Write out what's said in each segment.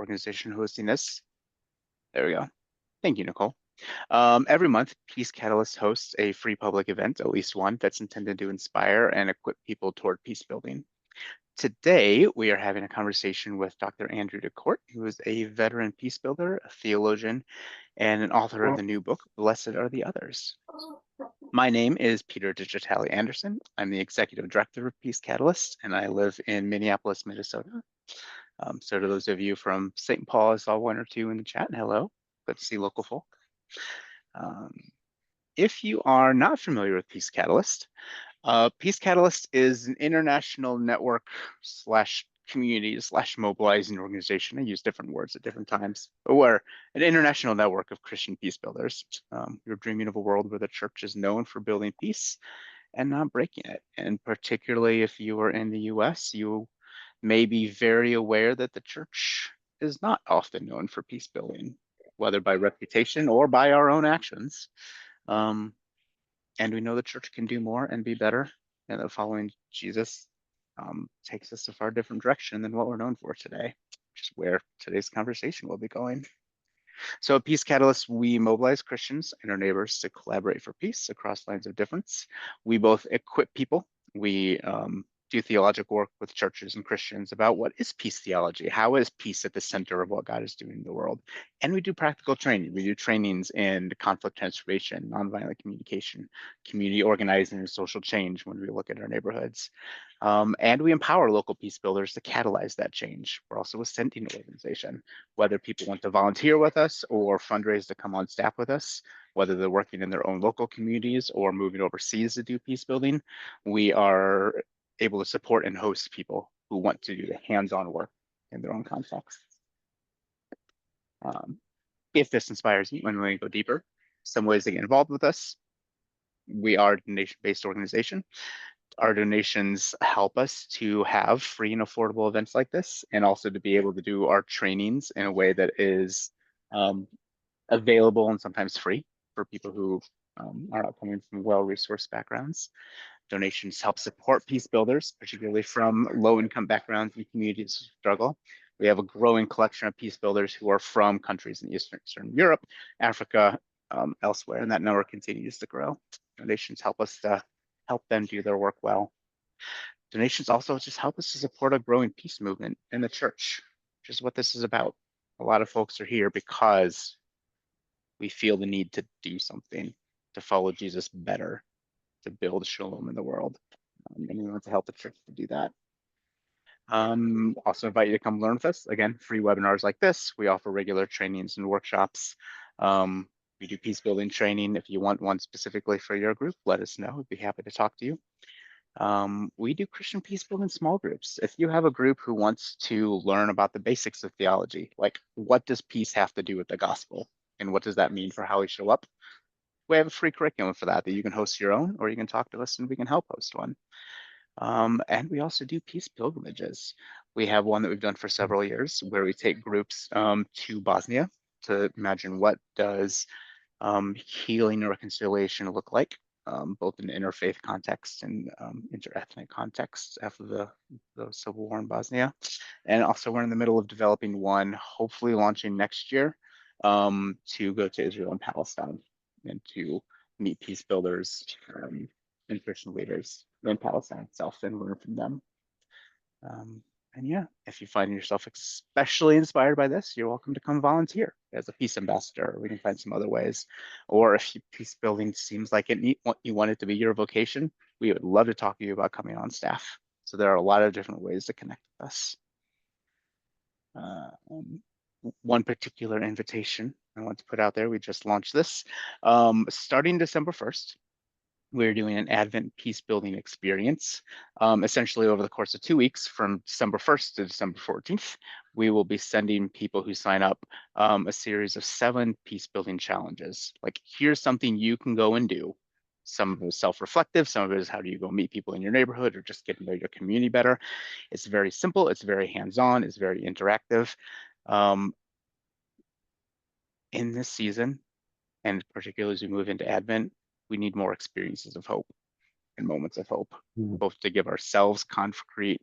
organization hosting this. There we go. Thank you, Nicole. Every month, Peace Catalyst hosts a free public event, at least one, that's intended to inspire and equip people toward peace building. Today, we are having a conversation with Dr. Andrew DeCort, who is a veteran peace builder, a theologian, and an author of the new book, Blessed Are the Others. My name is Peter Digitale Anderson. I'm the executive director of Peace Catalyst, and I live in Minneapolis, Minnesota. So to those of you from St. Paul, I saw one or two in the chat. Hello, good to see local folk. If you are not familiar with Peace Catalyst is an international network slash community slash mobilizing organization. I use different words at different times, but we're an international network of Christian peace builders. We're dreaming of a world where the church is known for building peace and not breaking it. And particularly if you are in the US, you may be very aware that the church is not often known for peace building, whether by reputation or by our own actions. And we know the church can do more and be better, and that following Jesus takes us a far different direction than what we're known for today, which is where today's conversation will be going. So at Peace Catalyst, we mobilize Christians and our neighbors to collaborate for peace across lines of difference. We both equip people. We do theological work with churches and Christians about what is peace theology, how is peace at the center of what God is doing in the world. And we do practical training. We do trainings in conflict transformation, nonviolent communication, community organizing, and social change when we look at our neighborhoods. And we empower local peace builders to catalyze that change. We're also a sending organization, whether people want to volunteer with us or fundraise to come on staff with us, whether they're working in their own local communities or moving overseas to do peace building, we are able to support and host people who want to do the hands-on work in their own context. If this inspires you and we go deeper, some ways to get involved with us. We are a donation-based organization. Our donations help us to have free and affordable events like this, and also to be able to do our trainings in a way that is available and sometimes free for people who are not coming from well-resourced backgrounds. Donations help support peace builders, particularly from low-income backgrounds and communities of struggle. We have a growing collection of peace builders who are from countries in Eastern Europe, Africa, elsewhere, and that number continues to grow. Donations help us to help them do their work well. Donations also just help us to support a growing peace movement in the church, which is what this is about. A lot of folks are here because we feel the need to do something, to follow Jesus better, to build shalom in the world. And we want to help the church to do that. Also invite you to come learn with us. Again, free webinars like this. We offer regular trainings and workshops. We do peace building training. If you want one specifically for your group, let us know. We'd be happy to talk to you. We do Christian peace building small groups. If you have a group who wants to learn about the basics of theology, like what does peace have to do with the gospel? And what does that mean for how we show up? We have a free curriculum for that you can host your own, or you can talk to us and we can help host one. And we also do peace pilgrimages. We have one that we've done for several years where we take groups to Bosnia to imagine what does healing and reconciliation look like, both in interfaith context and interethnic context after the civil war in Bosnia. And also we're in the middle of developing one, hopefully launching next year, to go to Israel and Palestine and to meet peace builders and Christian leaders in Palestine itself and learn from them. And yeah, if you find yourself especially inspired by this, you're welcome to come volunteer as a peace ambassador. We can find some other ways. Or if peace building seems like you want it to be your vocation, we would love to talk to you about coming on staff. So there are a lot of different ways to connect with us. One particular invitation I want to put out there, we just launched this. Starting December 1st, we're doing an Advent peace building experience. Essentially over the course of 2 weeks from December 1st to December 14th, we will be sending people who sign up a series of 7 peace building challenges. Like, here's something you can go and do. Some of it is self-reflective, some of it is how do you go meet people in your neighborhood or just get to know your community better. It's very simple, it's very hands-on, it's very interactive. In this season, and particularly as we move into Advent, we need more experiences of hope and moments of hope, both to give ourselves concrete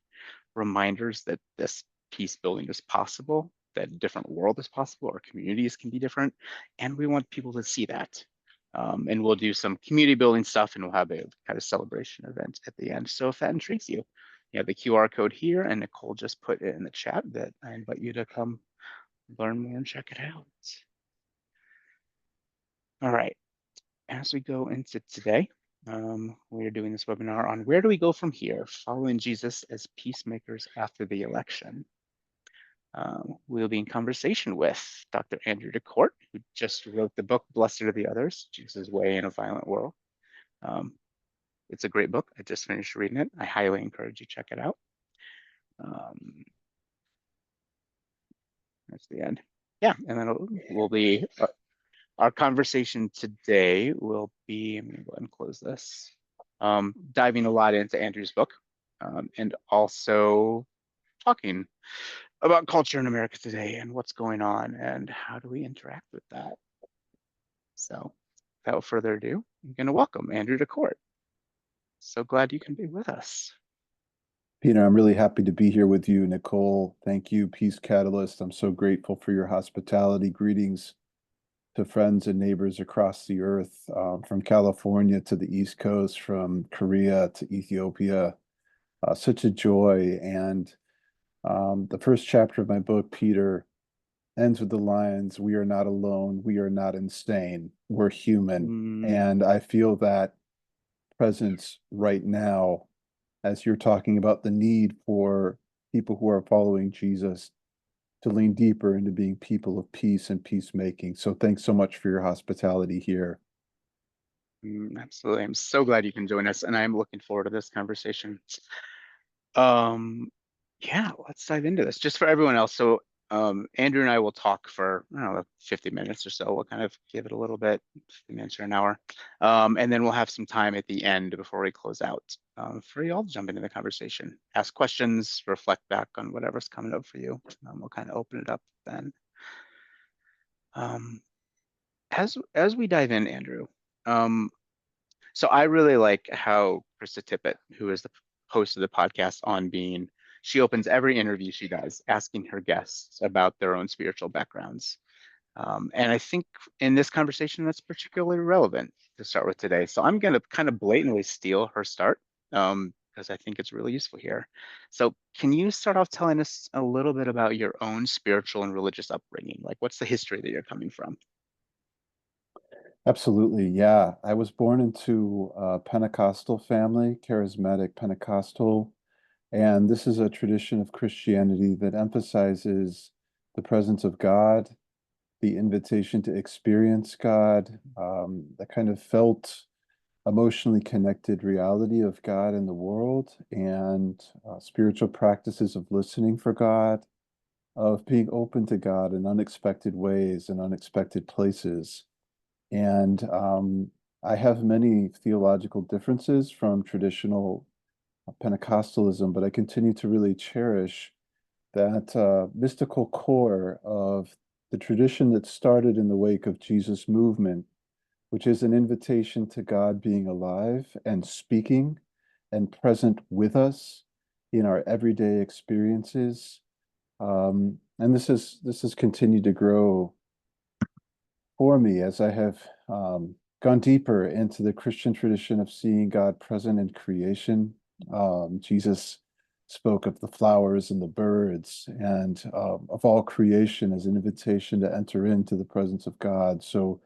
reminders that this peace building is possible, that a different world is possible, our communities can be different, and we want people to see that. And we'll do some community building stuff, and we'll have a kind of celebration event at the end. So if that intrigues you, you have the QR code here, and Nicole just put it in the chat that I invite you to come learn more and check it out. All right, as we go into today, we're doing this webinar on where do we go from here, following Jesus as peacemakers after the election. We'll be in conversation with Dr. Andrew DeCort, who just wrote the book, Blessed Are the Others, Jesus' Way in a Violent World. It's a great book. I just finished reading it. I highly encourage you to check it out. That's the end. Yeah, and then we'll be, our conversation today will be, I'm gonna go ahead and close this, diving a lot into Andrew's book, and also talking about culture in America today and what's going on and how do we interact with that. So without further ado, I'm going to welcome Andrew DeCort. So glad you can be with us. Peter, I'm really happy to be here with you. Nicole, thank you. Peace Catalyst, I'm so grateful for your hospitality. Greetings to friends and neighbors across the earth, from California to the East Coast, from Korea to Ethiopia. Such a joy. And the first chapter of my book, Peter, ends with the lines, "We are not alone. We are not insane. We're human." And I feel that presence right now as you're talking about the need for people who are following Jesus to lean deeper into being people of peace and peacemaking. So thanks so much for your hospitality here. Absolutely. I'm so glad you can join us, and I'm looking forward to this conversation. Yeah, let's dive into this. Just for everyone else. So Andrew and I will talk for, I don't know, 50 minutes or so. We'll kind of give it a little bit, 50 minutes or an hour. And then we'll have some time at the end before we close out for you all to jump into the conversation, ask questions, reflect back on whatever's coming up for you. We'll kind of open it up then. As we dive in, Andrew, so I really like how Krista Tippett, who is the host of the podcast On Being, she opens every interview she does asking her guests about their own spiritual backgrounds. And I think in this conversation, that's particularly relevant to start with today. So I'm going to kind of blatantly steal her start because I think it's really useful here. So can you start off telling us a little bit about your own spiritual and religious upbringing? Like, what's the history that you're coming from? Absolutely. Yeah. I was born into a Pentecostal family, charismatic Pentecostal. And this is a tradition of Christianity that emphasizes the presence of God, the invitation to experience God, the kind of felt emotionally connected reality of God in the world, and spiritual practices of listening for God, of being open to God in unexpected ways and unexpected places. And I have many theological differences from traditional Pentecostalism, but I continue to really cherish that mystical core of the tradition that started in the wake of Jesus' movement, which is an invitation to God being alive and speaking and present with us in our everyday experiences. And this has continued to grow for me as I have gone deeper into the Christian tradition of seeing God present in creation. Jesus spoke of the flowers and the birds and of all creation as an invitation to enter into the presence of God. So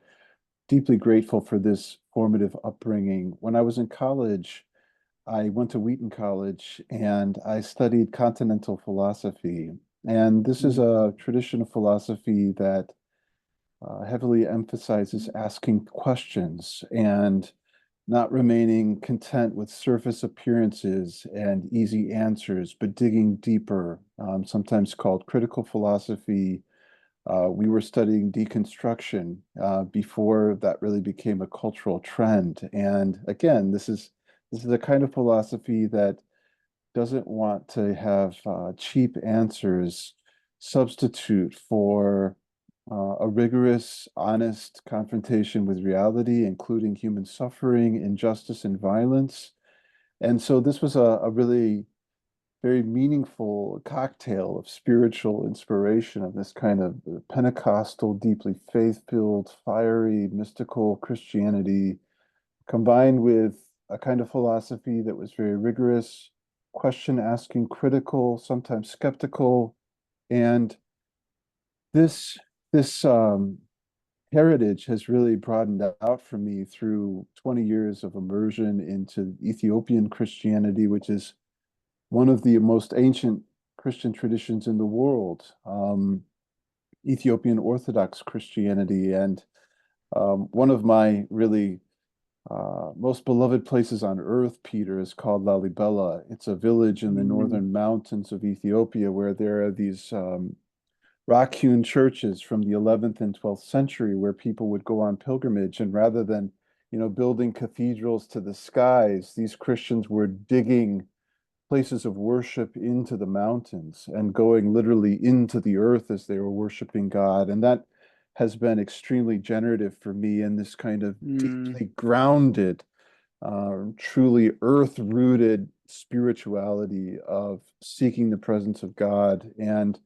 deeply grateful for this formative upbringing. When I was in college, I went to Wheaton College and I studied continental philosophy. And this is a tradition of philosophy that heavily emphasizes asking questions and not remaining content with surface appearances and easy answers, but digging deeper, sometimes called critical philosophy. We were studying deconstruction before that really became a cultural trend. And again, this is a kind of philosophy that doesn't want to have cheap answers substitute for a rigorous, honest confrontation with reality, including human suffering, injustice, and violence. And so this was a really very meaningful cocktail of spiritual inspiration of this kind of Pentecostal, deeply faith-filled, fiery, mystical Christianity, combined with a kind of philosophy that was very rigorous, question asking, critical, sometimes skeptical. And this this heritage has really broadened out for me through 20 years of immersion into Ethiopian Christianity, which is one of the most ancient Christian traditions in the world, Ethiopian Orthodox Christianity. And one of my really most beloved places on earth, Peter, is called Lalibela. It's a village in the Mm, northern mountains of Ethiopia where there are these rock-hewn churches from the 11th and 12th century where people would go on pilgrimage. And rather than, building cathedrals to the skies, these Christians were digging places of worship into the mountains and going literally into the earth as they were worshiping God. And that has been extremely generative for me in this kind of mm, deeply grounded, truly earth-rooted spirituality of seeking the presence of God. And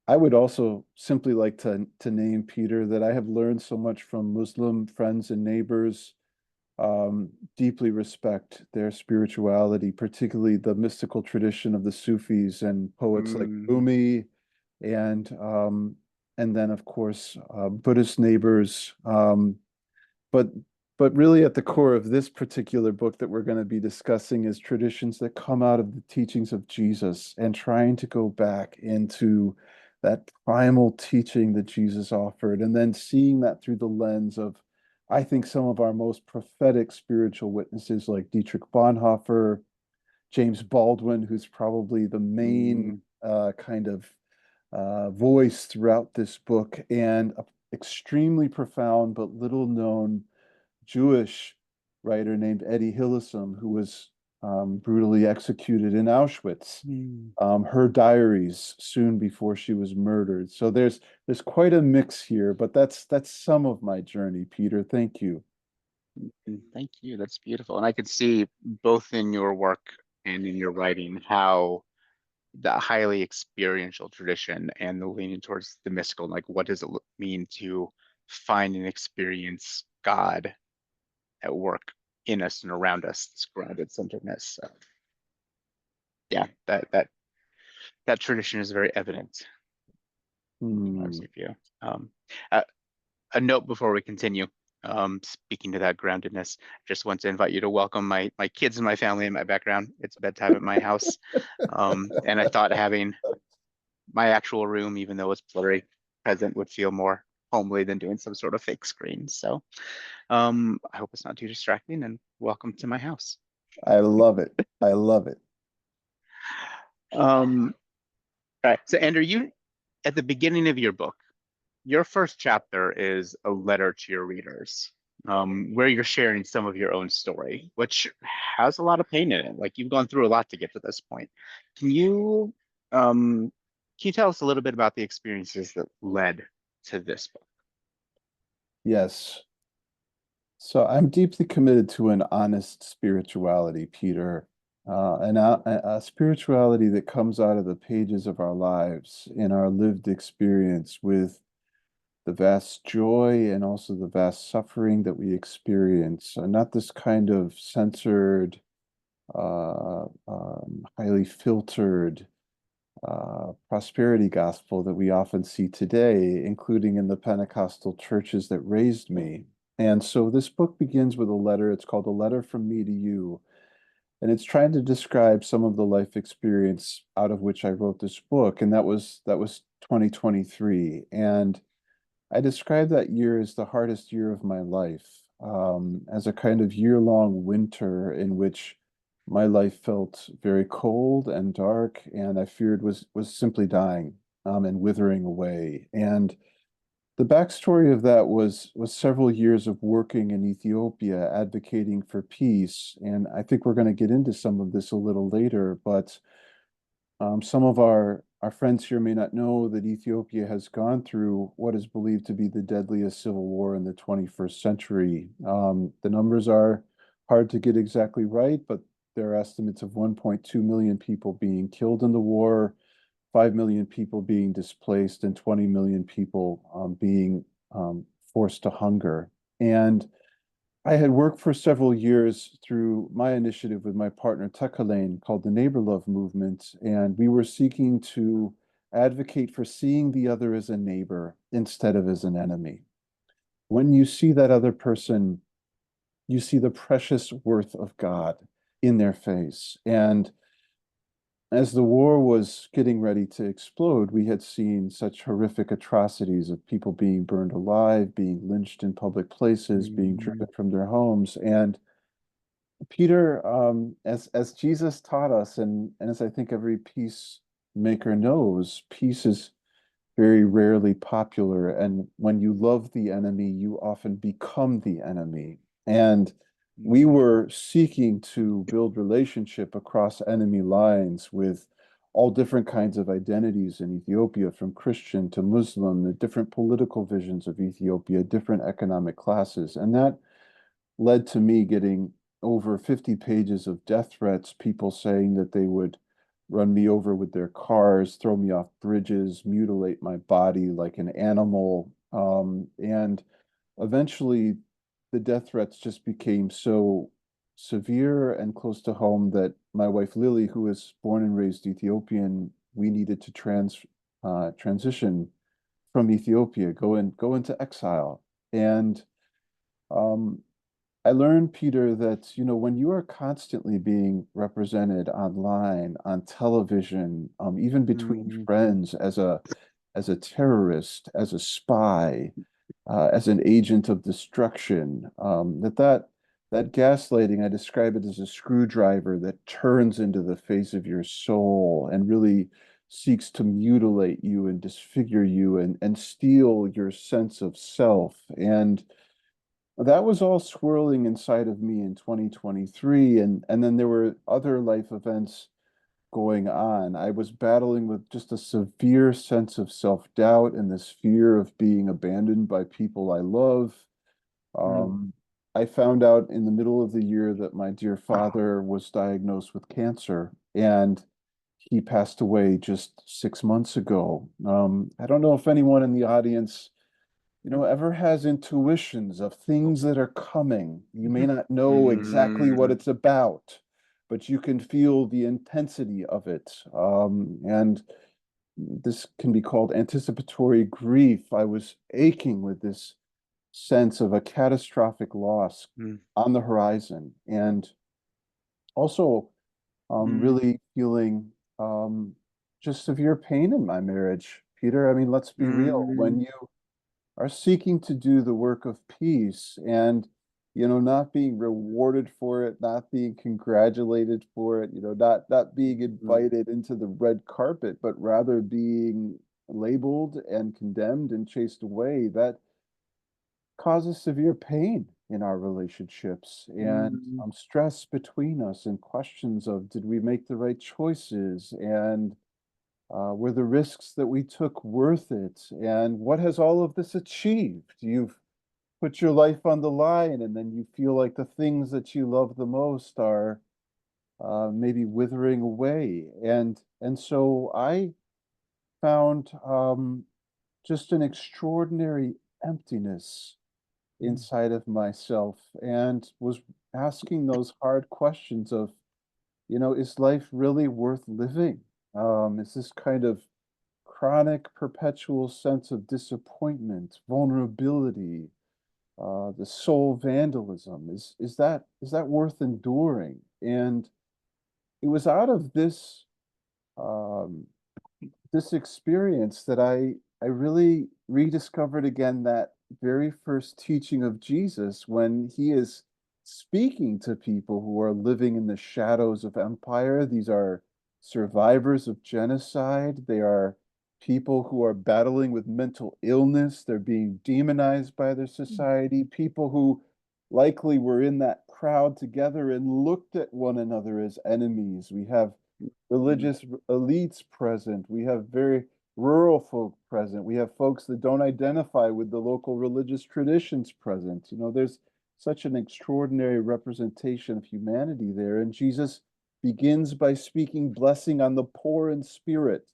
I would also simply like to name, Peter, that I have learned so much from Muslim friends and neighbors, deeply respect their spirituality, particularly the mystical tradition of the Sufis and poets like mm, Rumi, and um, and then of course Buddhist neighbors. But but really at the core of this particular book that we're going to be discussing is traditions that come out of the teachings of Jesus and trying to go back into that primal teaching that Jesus offered, and then seeing that through the lens of, I think, some of our most prophetic spiritual witnesses like Dietrich Bonhoeffer, James Baldwin, who's probably the main mm, kind of voice throughout this book, and an extremely profound but little known Jewish writer named Eddie Hillesum, who was brutally executed in Auschwitz. mm, Her diaries soon before she was murdered. So there's quite a mix here, but that's some of my journey, Peter. Thank you. Thank you. That's beautiful. And I could see both in your work and in your writing how the highly experiential tradition and the leaning towards the mystical, like what does it mean to find and experience God at work in us and around us, this grounded centeredness. Yeah, that tradition is very evident in our Hmm. view. Um, a, a note before we continue. Speaking to that groundedness, just want to invite you to welcome my kids and my family in my background. It's bedtime at my house, and I thought having my actual room, even though it's blurry, present would feel more homely than doing some sort of fake screen. So I hope it's not too distracting, and welcome to my house. I love it. I love it. All right. So Andrew, you at the beginning of your book, your first chapter is a letter to your readers, where you're sharing some of your own story, which has a lot of pain in it. Like you've gone through a lot to get to this point. Can you um, can you tell us a little bit about the experiences that led to this book? Yes. So I'm deeply committed to an honest spirituality, Peter, a spirituality that comes out of the pages of our lives in our lived experience with the vast joy and also the vast suffering that we experience. Not this kind of censored, highly filtered prosperity gospel that we often see today, including in the Pentecostal churches that raised me. And so this book begins with a letter. It's called A Letter from Me to You. And it's trying to describe some of the life experience out of which I wrote this book. And that was 2023. And I describe that year as the hardest year of my life, as a kind of year-long winter in which my life felt very cold and dark, and I feared was simply dying, and withering away. And the backstory of that was several years of working in Ethiopia, advocating for peace. And I think we're going to get into some of this a little later, but some of our friends here may not know that Ethiopia has gone through what is believed to be the deadliest civil war in the 21st century. The numbers are hard to get exactly right, but there are estimates of 1.2 million people being killed in the war, 5 million people being displaced, and 20 million people being forced to hunger. And I had worked for several years through my initiative with my partner Tekalain called the Neighbor Love Movement, and we were seeking to advocate for seeing the other as a neighbor instead of as an enemy. When you see that other person, you see the precious worth of God in their face. And as the war was getting ready to explode, we had seen such horrific atrocities of people being burned alive, being lynched in public places, being driven from their homes. And Peter, as Jesus taught us, and as I think every peacemaker knows, peace is very rarely popular. And when you love the enemy, you often become the enemy. And we were seeking to build relationship across enemy lines with all different kinds of identities in Ethiopia, from Christian to Muslim, the different political visions of Ethiopia, different economic classes. And that led to me getting over 50 pages of death threats, people saying that they would run me over with their cars, throw me off bridges, mutilate my body like an animal. And eventually, the death threats just became so severe and close to home that my wife Lily, who was born and raised Ethiopian, we needed to transition from Ethiopia, go into exile. And um, I learned, Peter, that when you are constantly being represented online, on television, even between friends, as a terrorist, as a spy, as an agent of destruction, that gaslighting, I describe it as a screwdriver that turns into the face of your soul and really seeks to mutilate you and disfigure you and steal your sense of self. And that was all swirling inside of me in 2023. And then there were other life events going on. I was battling with just a severe sense of self-doubt and this fear of being abandoned by people I love. Um, I found out in the middle of the year that my dear father was diagnosed with cancer, and he passed away just 6 months ago. I don't know if anyone in the audience ever has intuitions of things that are coming. You may not know exactly what it's about, but you can feel the intensity of it. And this can be called anticipatory grief. I was aching with this sense of a catastrophic loss on the horizon, and also really feeling just severe pain in my marriage. Peter, I mean, let's be real. When you are seeking to do the work of peace and not being rewarded for it, not being congratulated for it, not being invited into the red carpet, but rather being labeled and condemned and chased away, that causes severe pain in our relationships and stress between us and questions of, did we make the right choices, and were the risks that we took worth it? And what has all of this achieved? You've put your life on the line, and then you feel like the things that you love the most are maybe withering away. And so I found just an extraordinary emptiness inside of myself, and was asking those hard questions of, is life really worth living? Is this kind of chronic, perpetual sense of disappointment, vulnerability, the soul vandalism, is that worth enduring? And it was out of um, this experience that I really rediscovered again that very first teaching of Jesus when he is speaking to people who are living in the shadows of empire. These are survivors of genocide. They are people who are battling with mental illness. They're being demonized by their society. People who likely were in that crowd together and looked at one another as enemies. We have religious elites present. We have very rural folk present. We have folks that don't identify with the local religious traditions present. There's such an extraordinary representation of humanity there. And Jesus begins by speaking blessing on the poor in spirit,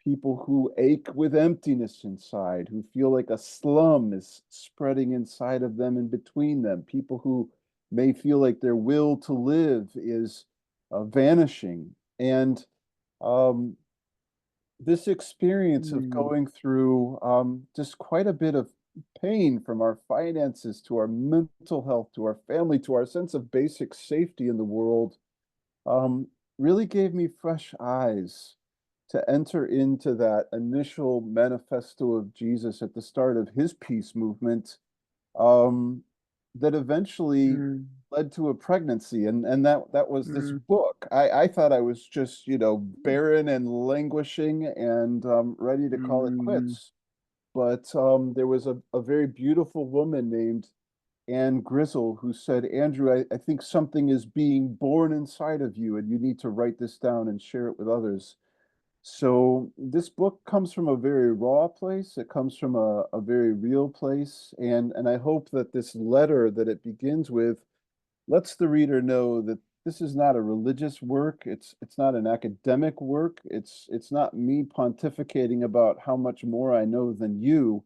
people who ache with emptiness inside, who feel like a slum is spreading inside of them and between them, people who may feel like their will to live is vanishing. And um, this experience of Mm, going through just quite a bit of pain, from our finances to our mental health to our family to our sense of basic safety in the world, um, really gave me fresh eyes to enter into that initial manifesto of Jesus at the start of his peace movement, um, that eventually mm, led to a pregnancy, and that was this mm, book. I thought I was just, barren and languishing and ready to call it mm, quits. But there was a very beautiful woman named Anne Grizzle who said, Andrew, I think something is being born inside of you, and you need to write this down and share it with others. So this book comes from a very raw place. It comes from a very real place. And I hope that this letter that it begins with lets the reader know that this is not a religious work. It's not an academic work. It's not me pontificating about how much more I know than you.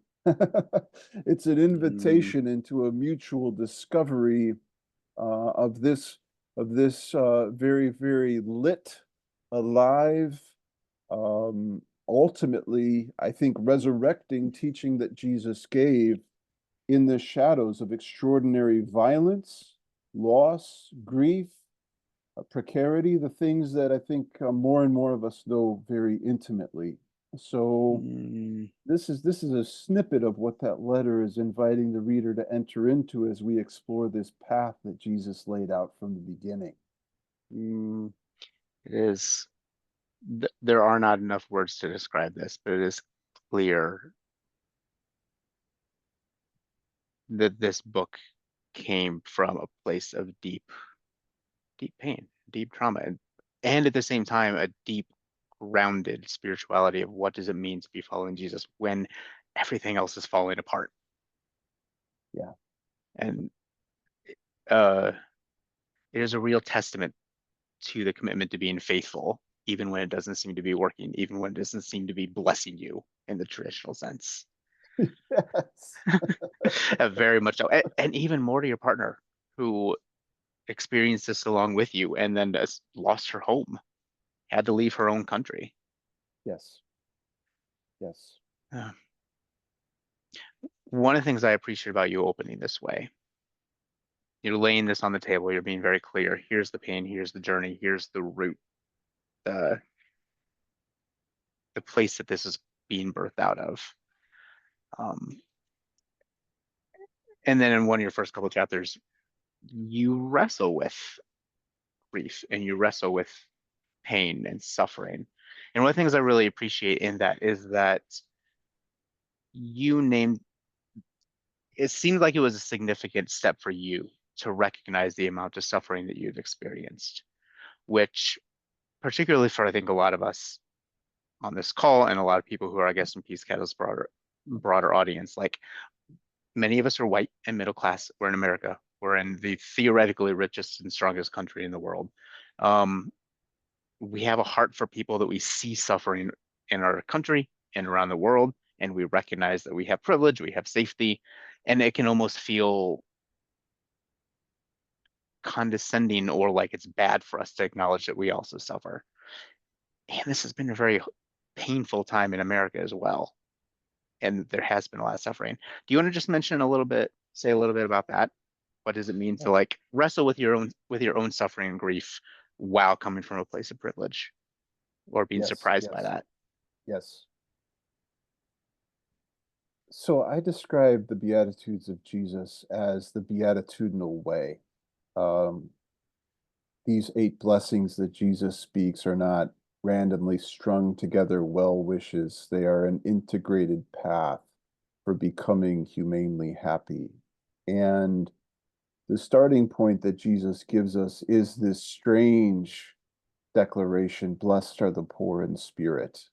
It's an mm, invitation into a mutual discovery of this very, very lit, alive, ultimately, I think, resurrecting teaching that Jesus gave in the shadows of extraordinary violence, loss, grief, precarity, the things that I think more and more of us know very intimately. So mm, this is a snippet of what that letter is inviting the reader to enter into as we explore this path that Jesus laid out from the beginning. mm. It is. There are not enough words to describe this, but it is clear that this book came from a place of deep pain, deep trauma, and at the same time, a deep, grounded spirituality of what does it mean to be following Jesus when everything else is falling apart. Yeah. And uh, it is a real testament to the commitment to being faithful, even when it doesn't seem to be working, even when it doesn't seem to be blessing you in the traditional sense. Yes. Very much so. And even more to your partner who experienced this along with you and then just lost her home, had to leave her own country. Yes. Yes. Uh, One of the things I appreciate about you opening this way, you're laying this on the table, you're being very clear. Here's the pain, here's the journey, here's the root, the the place that this is being birthed out of. Um, and then in one of your first couple chapters, you wrestle with grief and you wrestle with pain and suffering. And one of the things I really appreciate in that is that you named it seemed like it was a significant step for you to recognize the amount of suffering that you've experienced, which particularly for I think a lot of us on this call and a lot of people who are, I guess, in Peace Catalyst's broader audience, like many of us are white and middle class. We're in America. We're in the theoretically richest and strongest country in the world. Um, we have a heart for people that we see suffering in our country and around the world, and we recognize that we have privilege, we have safety, and it can almost feel condescending or like it's bad for us to acknowledge that we also suffer. And this has been a very painful time in America as well. And there has been a lot of suffering. Do you want to just mention a little bit, say a little bit about that? What does it mean to like wrestle with your own suffering and grief while coming from a place of privilege or being Yes. surprised by Yes. that? Yes. So I describe the Beatitudes of Jesus as the beatitudinal way. Um, these 8 blessings that Jesus speaks are not randomly strung together well wishes. They are an integrated path for becoming humanely happy. And the starting point that Jesus gives us is this strange declaration, blessed are the poor in spirit.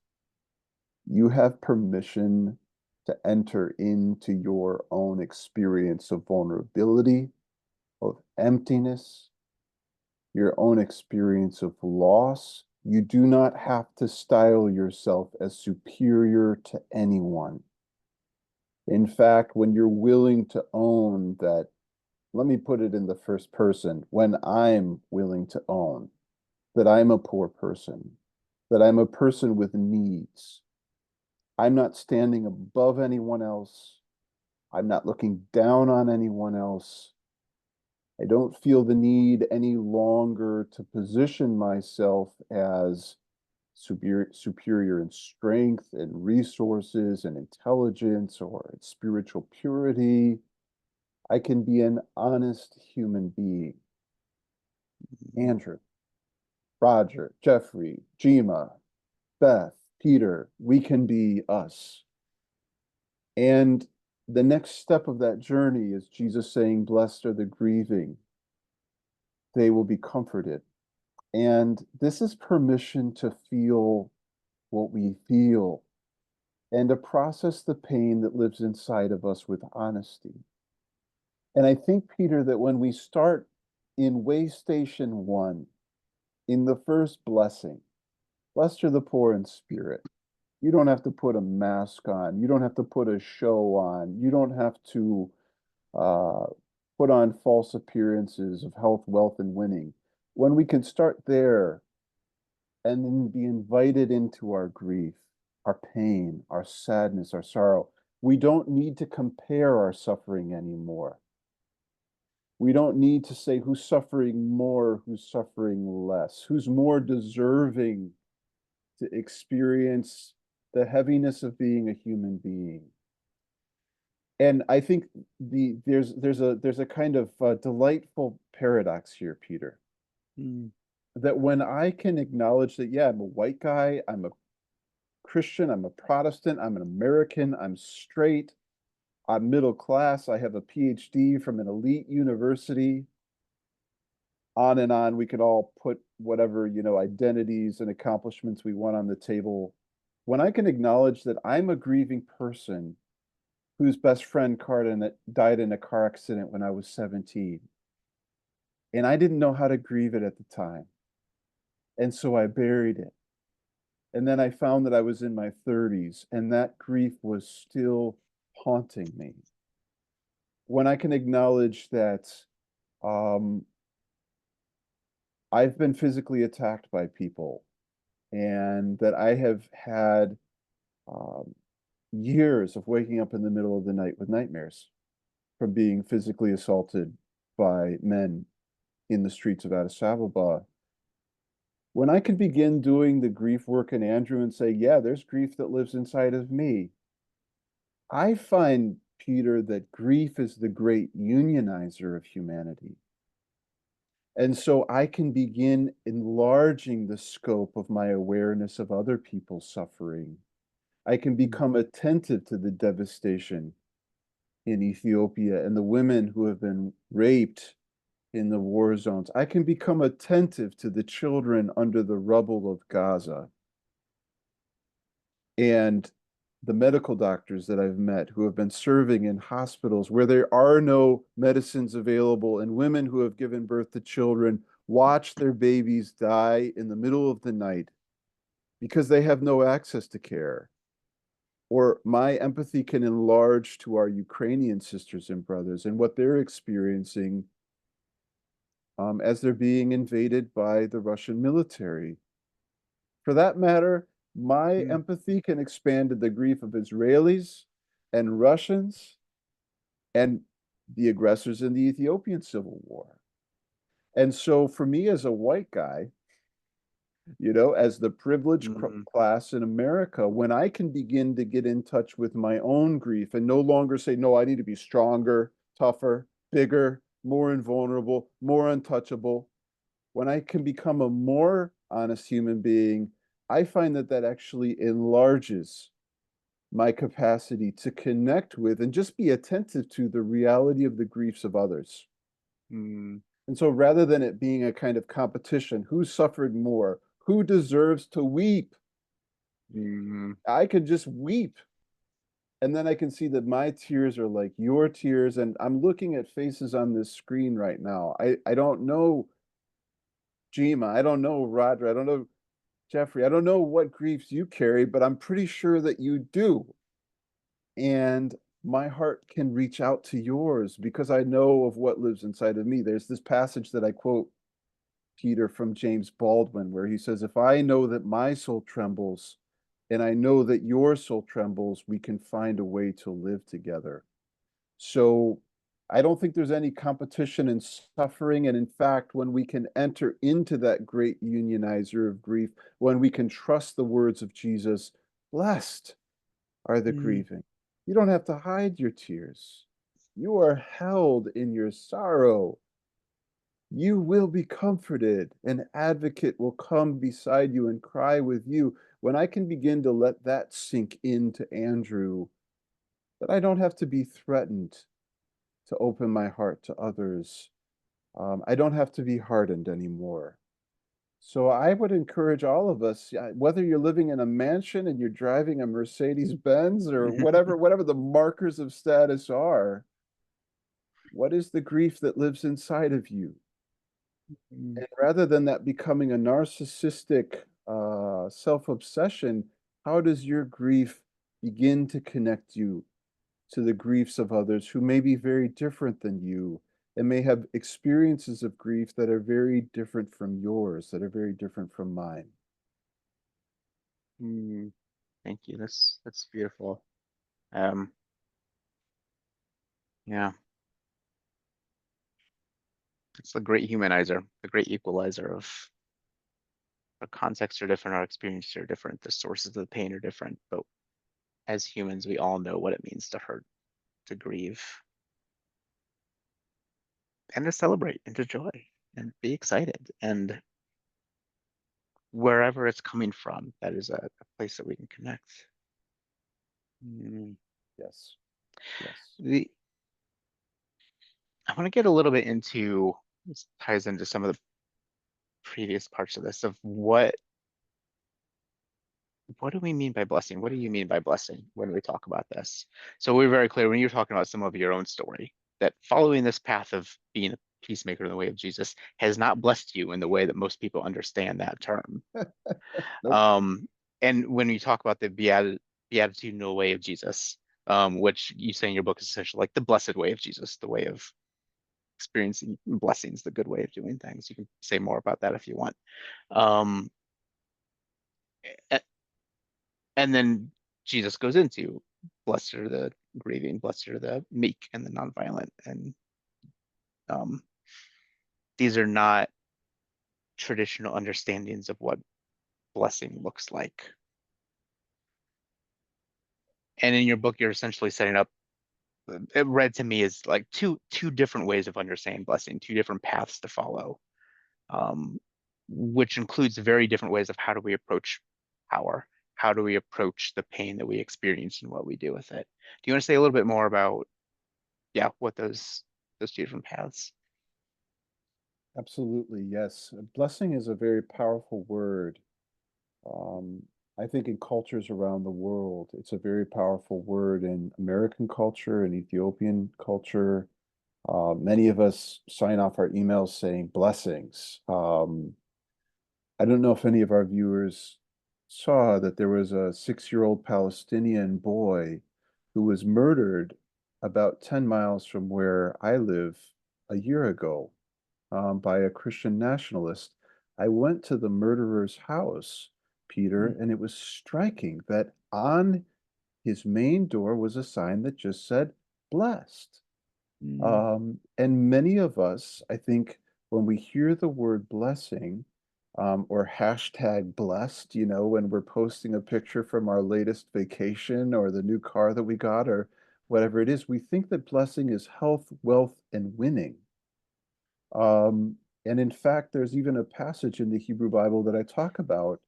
You have permission to enter into your own experience of vulnerability, of emptiness, your own experience of loss. You do not have to style yourself as superior to anyone. In fact, when you're willing to own that, let me put it in the first person, when I'm willing to own that I'm a poor person, that I'm a person with needs, I'm not standing above anyone else. I'm not looking down on anyone else. I don't feel the need any longer to position myself as superior in strength and resources and intelligence or in spiritual purity. I can be an honest human being. Andrew, Roger, Jeffrey, Jima, Beth, Peter, we can be us. And the next step of that journey is Jesus saying, blessed are the grieving, they will be comforted. And this is permission to feel what we feel and to process the pain that lives inside of us with honesty. And I think, Peter, that when we start in way station one, in the first blessing, blessed are the poor in spirit. You don't have to put a mask on. You don't have to put a show on. You don't have to uh, put on false appearances of health, wealth, and winning. When we can start there and then be invited into our grief, our pain, our sadness, our sorrow, we don't need to compare our suffering anymore. We don't need to say who's suffering more, who's suffering less, who's more deserving to experience the heaviness of being a human being. And I think there's a kind of delightful paradox here, Peter, Mm. that when I can acknowledge that, yeah, I'm a white guy, I'm a Christian, I'm a Protestant, I'm an American, I'm straight, I'm middle class, I have a PhD from an elite university, on and on. We could all put whatever, identities and accomplishments we want on the table. When I can acknowledge that I'm a grieving person whose best friend died in a car accident when I was 17, and I didn't know how to grieve it at the time. And so I buried it. And then I found that I was in my 30s, and that grief was still haunting me. When I can acknowledge that um, I've been physically attacked by people and that I have had um, years of waking up in the middle of the night with nightmares from being physically assaulted by men in the streets of Addis Ababa. When I could begin doing the grief work in Andrew and say, yeah, there's grief that lives inside of me, I find, Peter, that grief is the great unionizer of humanity. And so I can begin enlarging the scope of my awareness of other people's suffering. I can Mm. become attentive to the devastation in Ethiopia and the women who have been raped in the war zones. I can become attentive to the children under the rubble of Gaza and the medical doctors that I've met who have been serving in hospitals where there are no medicines available, and women who have given birth to children watch their babies die in the middle of the night because they have no access to care. Or my empathy can enlarge to our Ukrainian sisters and brothers and what they're experiencing as they're being invaded by the Russian military. For that matter, my Mm. empathy can expand to the grief of Israelis and Russians and the aggressors in the Ethiopian Civil War. And so for me as a white guy, as the privileged Mm. class in America, when I can begin to get in touch with my own grief and no longer say, no, I need to be stronger, tougher, bigger, more invulnerable, more untouchable, when I can become a more honest human being, I find that that actually enlarges my capacity to connect with and just be attentive to the reality of the griefs of others. Mm. And so rather than it being a kind of competition, who suffered more, who deserves to weep, Mm. I could just weep. And then I can see that my tears are like your tears. And I'm looking at faces on this screen right now. I don't know Gema, I don't know, Roger, I don't know, Jeffrey, I don't know what griefs you carry, but I'm pretty sure that you do. And my heart can reach out to yours because I know of what lives inside of me. There's this passage that I quote, Peter, from James Baldwin, where he says, if I know that my soul trembles and I know that your soul trembles, we can find a way to live together. So I don't think there's any competition in suffering. And in fact, when we can enter into that great unionizer of grief, when we can trust the words of Jesus, blessed are the Mm, grieving. You don't have to hide your tears. You are held in your sorrow. You will be comforted. An advocate will come beside you and cry with you. When I can begin to let that sink into Andrew, that I don't have to be threatened to open my heart to others. I don't have to be hardened anymore. So I would encourage all of us, whether you're living in a mansion and you're driving a Mercedes Benz or whatever the markers of status are, what is the grief that lives inside of you? mm, And rather than that becoming a narcissistic self-obsession, how does your grief begin to connect you to the griefs of others who may be very different than you and may have experiences of grief that are very different from yours, that are very different from mine? mm. Thank you. That's beautiful. Um, yeah, it's the great humanizer, the great equalizer of our contexts are different, our experiences are different, the sources of the pain are different, but as humans, we all know what it means to hurt, to grieve, and to celebrate and to joy and be excited. And wherever it's coming from, that is a place that we can connect. Mm. Yes, yes. The I want to get a little bit into this ties into some of the previous parts of this of what do we mean by blessing? What do you mean by blessing when we talk about this? So we're very clear when you're talking about some of your own story that following this path of being a peacemaker in the way of Jesus has not blessed you in the way that most people understand that term. Nope. Um, and when you talk about the beatitudinal way of Jesus, which you say in your book is essentially like the blessed way of Jesus, the way of experiencing blessings, the good way of doing things. You can say more about that if you want. Um, and then Jesus goes into blessed are the grieving, blessed are the meek and the nonviolent. And um, these are not traditional understandings of what blessing looks like. And in your book, you're essentially setting up, it read to me as like two different ways of understanding blessing, two different paths to follow, um, which includes very different ways of how do we approach power, how do we approach the pain that we experience and what we do with it. Do you want to say a little bit more about, yeah, what those two different paths? Absolutely, yes. Blessing is a very powerful word. Um, I think in cultures around the world, it's a very powerful word in American culture and Ethiopian culture. Many of us sign off our emails saying blessings. I don't know if any of our viewers saw that there was a 6-year-old Palestinian boy who was murdered about 10 miles from where I live a year ago by a Christian nationalist. I went to the murderer's house, Peter, Mm, and it was striking that on his main door was a sign that just said blessed. mm, And many of us, I think, when we hear the word blessing, or hashtag blessed, when we're posting a picture from our latest vacation or the new car that we got or whatever it is, we think that blessing is health, wealth, and winning. Um, and in fact, there's even a passage in the Hebrew Bible that I talk about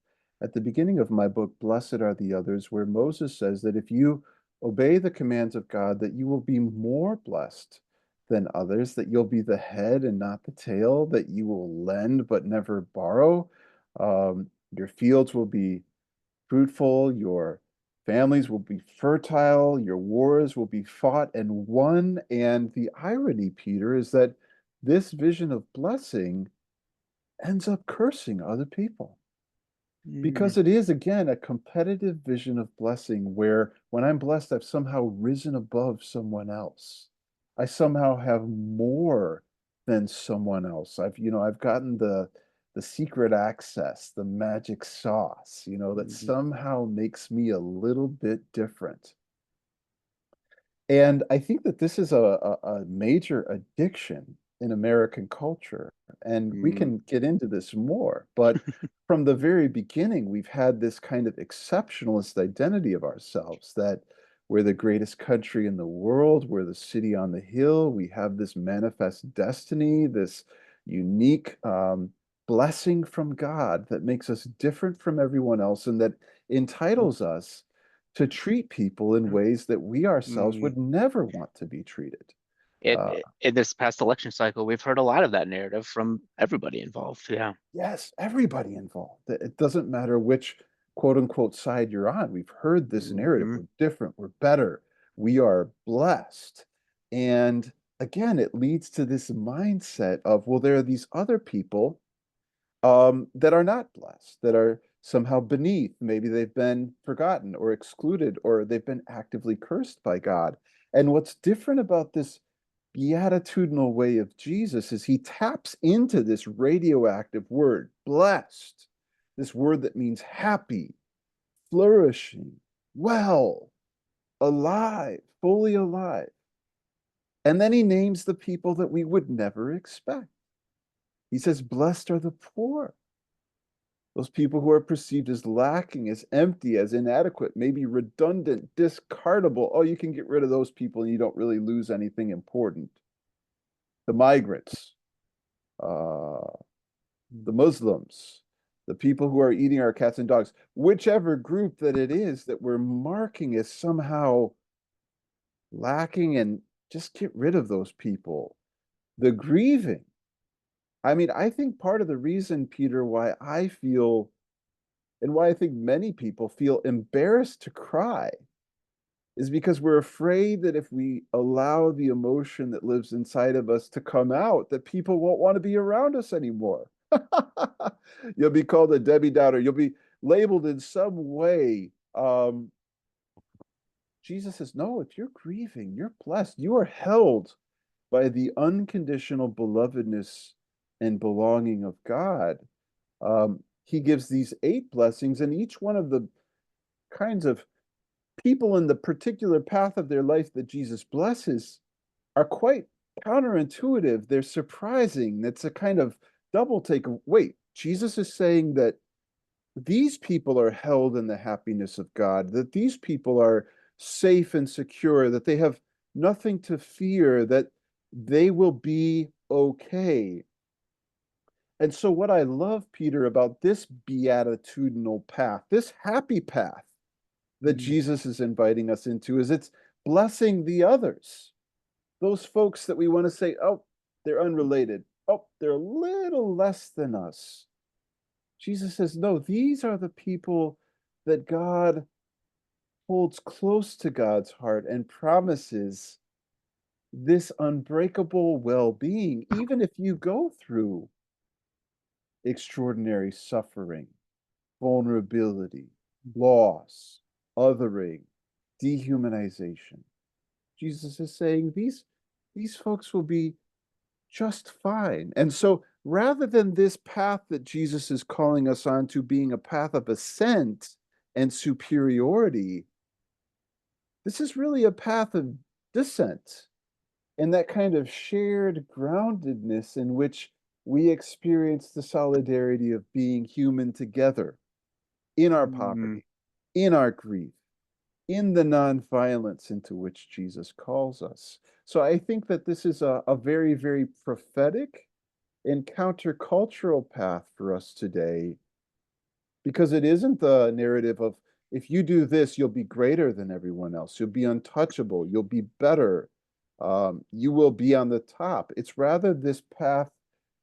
at the beginning of my book, Blessed Are the Others, where Moses says that if you obey the commands of God, that you will be more blessed than others, that you'll be the head and not the tail, that you will lend but never borrow. Your fields will be fruitful, your families will be fertile, your wars will be fought and won. And the irony, Peter, is that this vision of blessing ends up cursing other people. Mm, Because it is, again, a competitive vision of blessing where when I'm blessed, I've somehow risen above someone else. I somehow have more than someone else. I've gotten the secret access, the magic sauce, that mhm, somehow makes me a little bit different. And I think that this is a major addiction in American culture. And we mm, can get into this more. But from the very beginning, we've had this kind of exceptionalist identity of ourselves that we're the greatest country in the world, we're the city on the hill, we have this manifest destiny, this unique blessing from God that makes us different from everyone else and that entitles us to treat people in ways that we ourselves mm. would never want to be treated. Uh, In this past election cycle, we've heard a lot of that narrative from everybody involved. Yeah. yes, everybody involved. It doesn't matter which quote unquote side you're on. We've heard this narrative. Hmm. We're different. We're better. We are blessed. And again, it leads to this mindset of, well, there are these other people that are not blessed, that are somehow beneath. Maybe they've been forgotten or excluded, or they've been actively cursed by God. And what's different about this beatitudinal way of Jesus is he taps into this radioactive word, blessed, this word that means happy, flourishing, well, alive, fully alive. And then he names the people that we would never expect. He says, blessed are the poor. Those people who are perceived as lacking, as empty, as inadequate, maybe redundant, discardable. Oh, you can get rid of those people and you don't really lose anything important. The migrants, uh, the Muslims, the people who are eating our cats and dogs, whichever group that it is that we're marking as somehow lacking, and just get rid of those people. The grieving. I mean, I think part of the reason, Peter, why I feel and why I think many people feel embarrassed to cry is because we're afraid that if we allow the emotion that lives inside of us to come out, that people won't want to be around us anymore. You'll be called a Debbie Downer. You'll be labeled in some way. Jesus says, no, if you're grieving, you're blessed. You are held by the unconditional belovedness and belonging of God. He gives these 8 blessings, and each one of the kinds of people in the particular path of their life that Jesus blesses are quite counterintuitive. They're surprising. That's a kind of double take of, wait, Jesus is saying that these people are held in the happiness of God, that these people are safe and secure, that they have nothing to fear, that they will be okay. And so, what I love, Peter, about this beatitudinal path, this happy path that Mm, Jesus is inviting us into, is it's blessing the others, those folks that we want to say, oh, they're unrelated. Oh, they're a little less than us. Jesus says, no, these are the people that God holds close to God's heart and promises this unbreakable well being, even if you go through extraordinary suffering, vulnerability, loss, othering, dehumanization. Jesus is saying these folks will be just fine. And so rather than this path that Jesus is calling us on to being a path of ascent and superiority, this is really a path of descent and that kind of shared groundedness in which we experience the solidarity of being human together in our mm, poverty, in our grief, in the nonviolence into which Jesus calls us. So I think that this is a very, very prophetic and countercultural path for us today because it isn't the narrative of if you do this, you'll be greater than everyone else. You'll be untouchable. You'll be better. You will be on the top. It's rather this path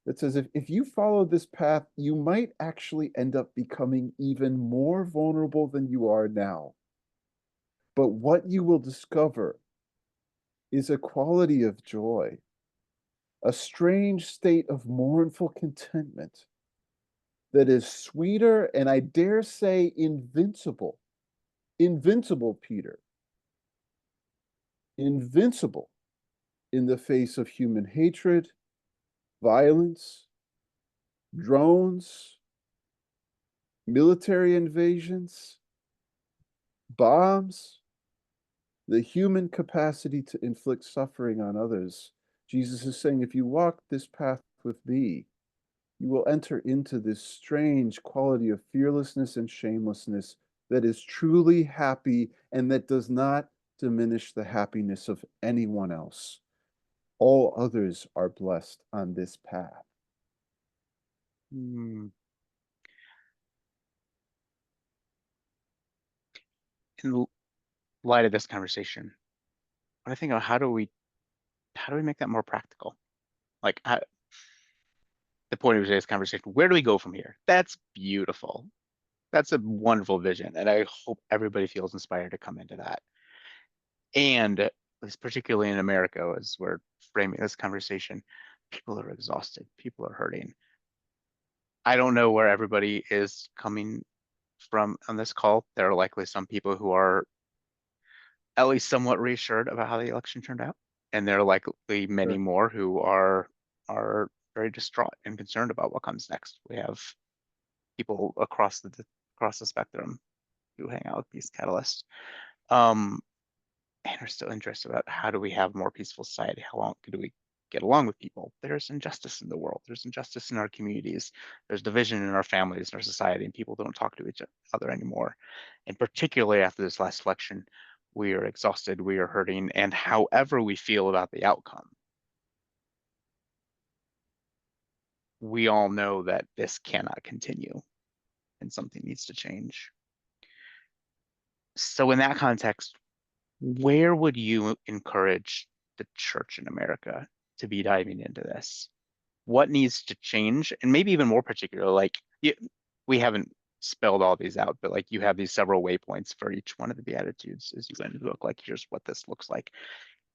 that says if you follow this path, you might actually end up becoming even more vulnerable than you are now. But what you will discover is a quality of joy, a strange state of mournful contentment that is sweeter and I dare say invincible. Invincible, Peter. Invincible in the face of human hatred, violence, drones, military invasions, bombs, the human capacity to inflict suffering on others. Jesus is saying, if you walk this path with me, you will enter into this strange quality of fearlessness and shamelessness that is truly happy and that does not diminish the happiness of anyone else. All others are blessed on this path. In light of this conversation, what I think of how do we make that more practical? Like the point of today's conversation, where do we go from here? That's beautiful. That's a wonderful vision, and I hope everybody feels inspired to come into that. And particularly in America, as we're framing this conversation, people are exhausted, people are hurting. I don't know where everybody is coming from on this call. There are likely some people who are at least somewhat reassured about how the election turned out, and there are likely many Sure. more who are very distraught and concerned about what comes next. We have people across the spectrum who hang out with Peace Catalyst, and are still interested about how do we have a more peaceful society? How long do we get along with people? There's injustice in the world. There's injustice in our communities. There's division in our families, in our society, and people don't talk to each other anymore. And particularly after this last election, we are exhausted, we are hurting, and however we feel about the outcome, we all know that this cannot continue and something needs to change. So in that context, where would you encourage the church in America to be diving into this? What needs to change? And maybe even more particular, like we haven't spelled all these out, but like you have these several waypoints for each one of the Beatitudes as you go into the book, like here's what this looks like.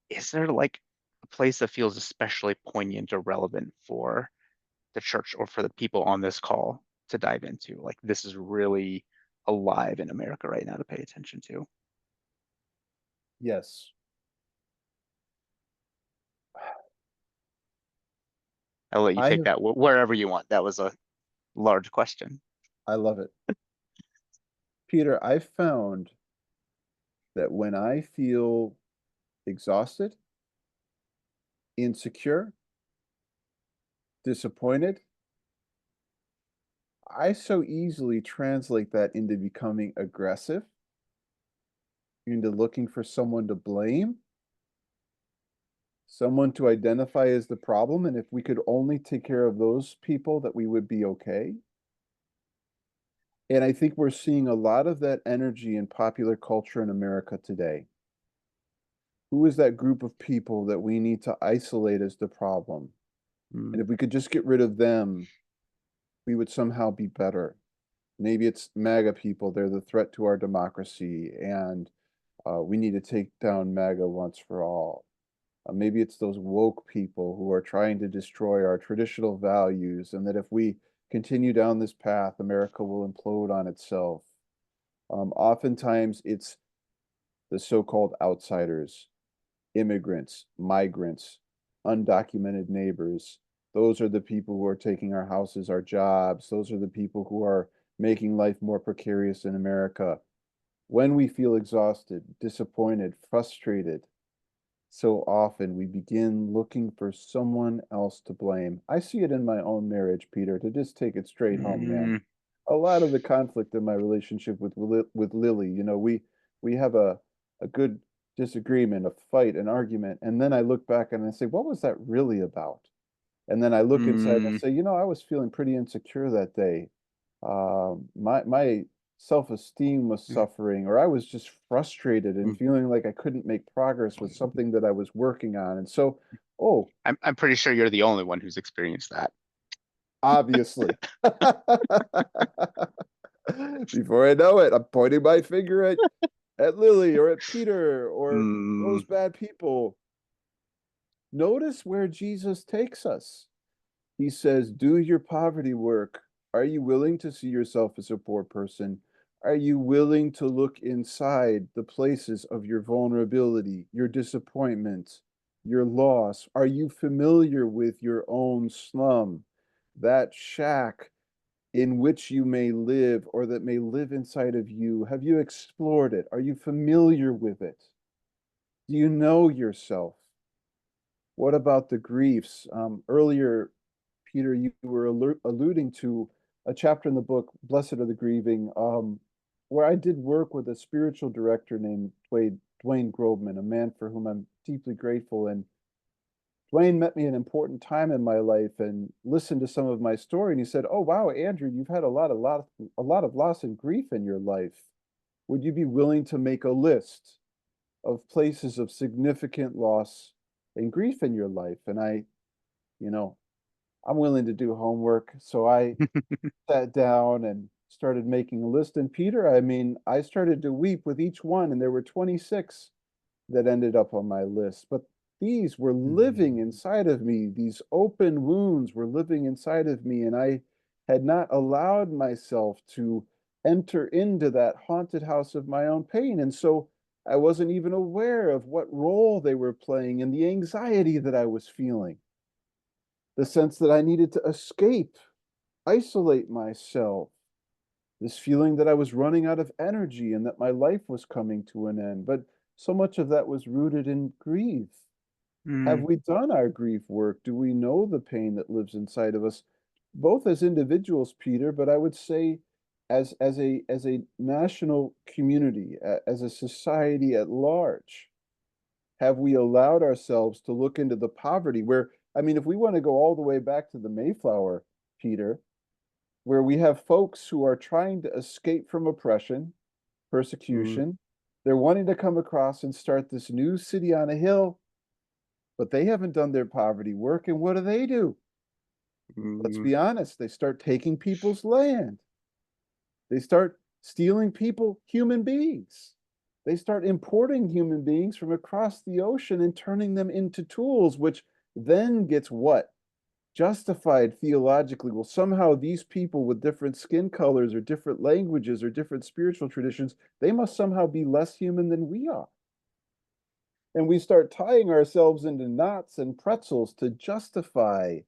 Is there like a place that feels especially poignant or relevant for the church or for the people on this call to dive into? Like this is really alive in America right now to pay attention to. Yes. I'll let you I take have, that wherever you want. That was a large question. I love it. Peter, I found that when I feel exhausted, insecure, disappointed, I so easily translate that into becoming aggressive, into looking for someone to blame, someone to identify as the problem. And if we could only take care of those people, that we would be okay. And I think we're seeing a lot of that energy in popular culture in America today. Who is that group of people that we need to isolate as the problem? And Mm, if we could just get rid of them, we would somehow be better. Maybe it's MAGA people, they're the threat to our democracy, and we need to take down MAGA once for all. Maybe it's those woke people who are trying to destroy our traditional values, and that if we continue down this path, America will implode on itself. Oftentimes, it's the so-called outsiders, immigrants, migrants, undocumented neighbors. Those are the people who are taking our houses, our jobs. Those are the people who are making life more precarious in America. When we feel exhausted, disappointed, frustrated, so often we begin looking for someone else to blame. I see it in my own marriage, Peter, to just take it straight home, man. mm, A lot of the conflict in my relationship with Lily, we have a good disagreement, a fight, an argument, and then I look back and I say, what was that really about? And then I look inside and I mm, say, I was feeling pretty insecure that day. My self-esteem was mm, suffering, or I was just frustrated and mm. feeling like I couldn't make progress with something that I was working on. And so, oh, I'm pretty sure you're the only one who's experienced that. obviously. Before I know it, I'm pointing my finger at Lily or at Peter or Mm, those bad people. Notice where Jesus takes us. He says, do your poverty work Are you willing to see yourself as a poor person? Are you willing to look inside the places of your vulnerability, your disappointment, your loss? Are you familiar with your own slum, that shack in which you may live or that may live inside of you? Have you explored it? Are you familiar with it? Do you know yourself? What about the griefs? Earlier, Peter, you were alluding to a chapter in the book, Blessed Are the Grieving, where I did work with a spiritual director named Dwayne Grobman, a man for whom I'm deeply grateful. And Dwayne met me at an important time in my life and listened to some of my story. And he said, "Oh, wow, Andrew, you've had a lot of loss and grief in your life. Would you be willing to make a list of places of significant loss and grief in your life?" And you know, I'm willing to do homework. So I sat down and started making a list. And Peter, I mean, I started to weep with each one, and there were 26 that ended up on my list. But these were living Mm. inside of me. These open wounds were living inside of me, and I had not allowed myself to enter into that haunted house of my own pain. And so I wasn't even aware of what role they were playing in the anxiety that I was feeling, the sense that I needed to escape, isolate myself, this feeling that I was running out of energy and that my life was coming to an end. But so much of that was rooted in grief. Have Mm. we done our grief work? Do we know the pain that lives inside of us, both as individuals, Peter, but I would say as a national community, as a society at large? Have we allowed ourselves to look into the poverty where, I mean, if we want to go all the way back to the Mayflower, Peter, where we have folks who are trying to escape from oppression, Mm. persecution. They're wanting to come across and start this new city on a hill, but they haven't done their poverty work. And what do? Let's Mm. be honest, they start taking people's land. They start stealing people, human beings. They start importing human beings from across the ocean and turning them into tools, which then gets what? Justified theologically. Well, somehow these people with different skin colors or different languages or different spiritual traditions, they must somehow be less human than we are. And we start tying ourselves into knots and pretzels to justify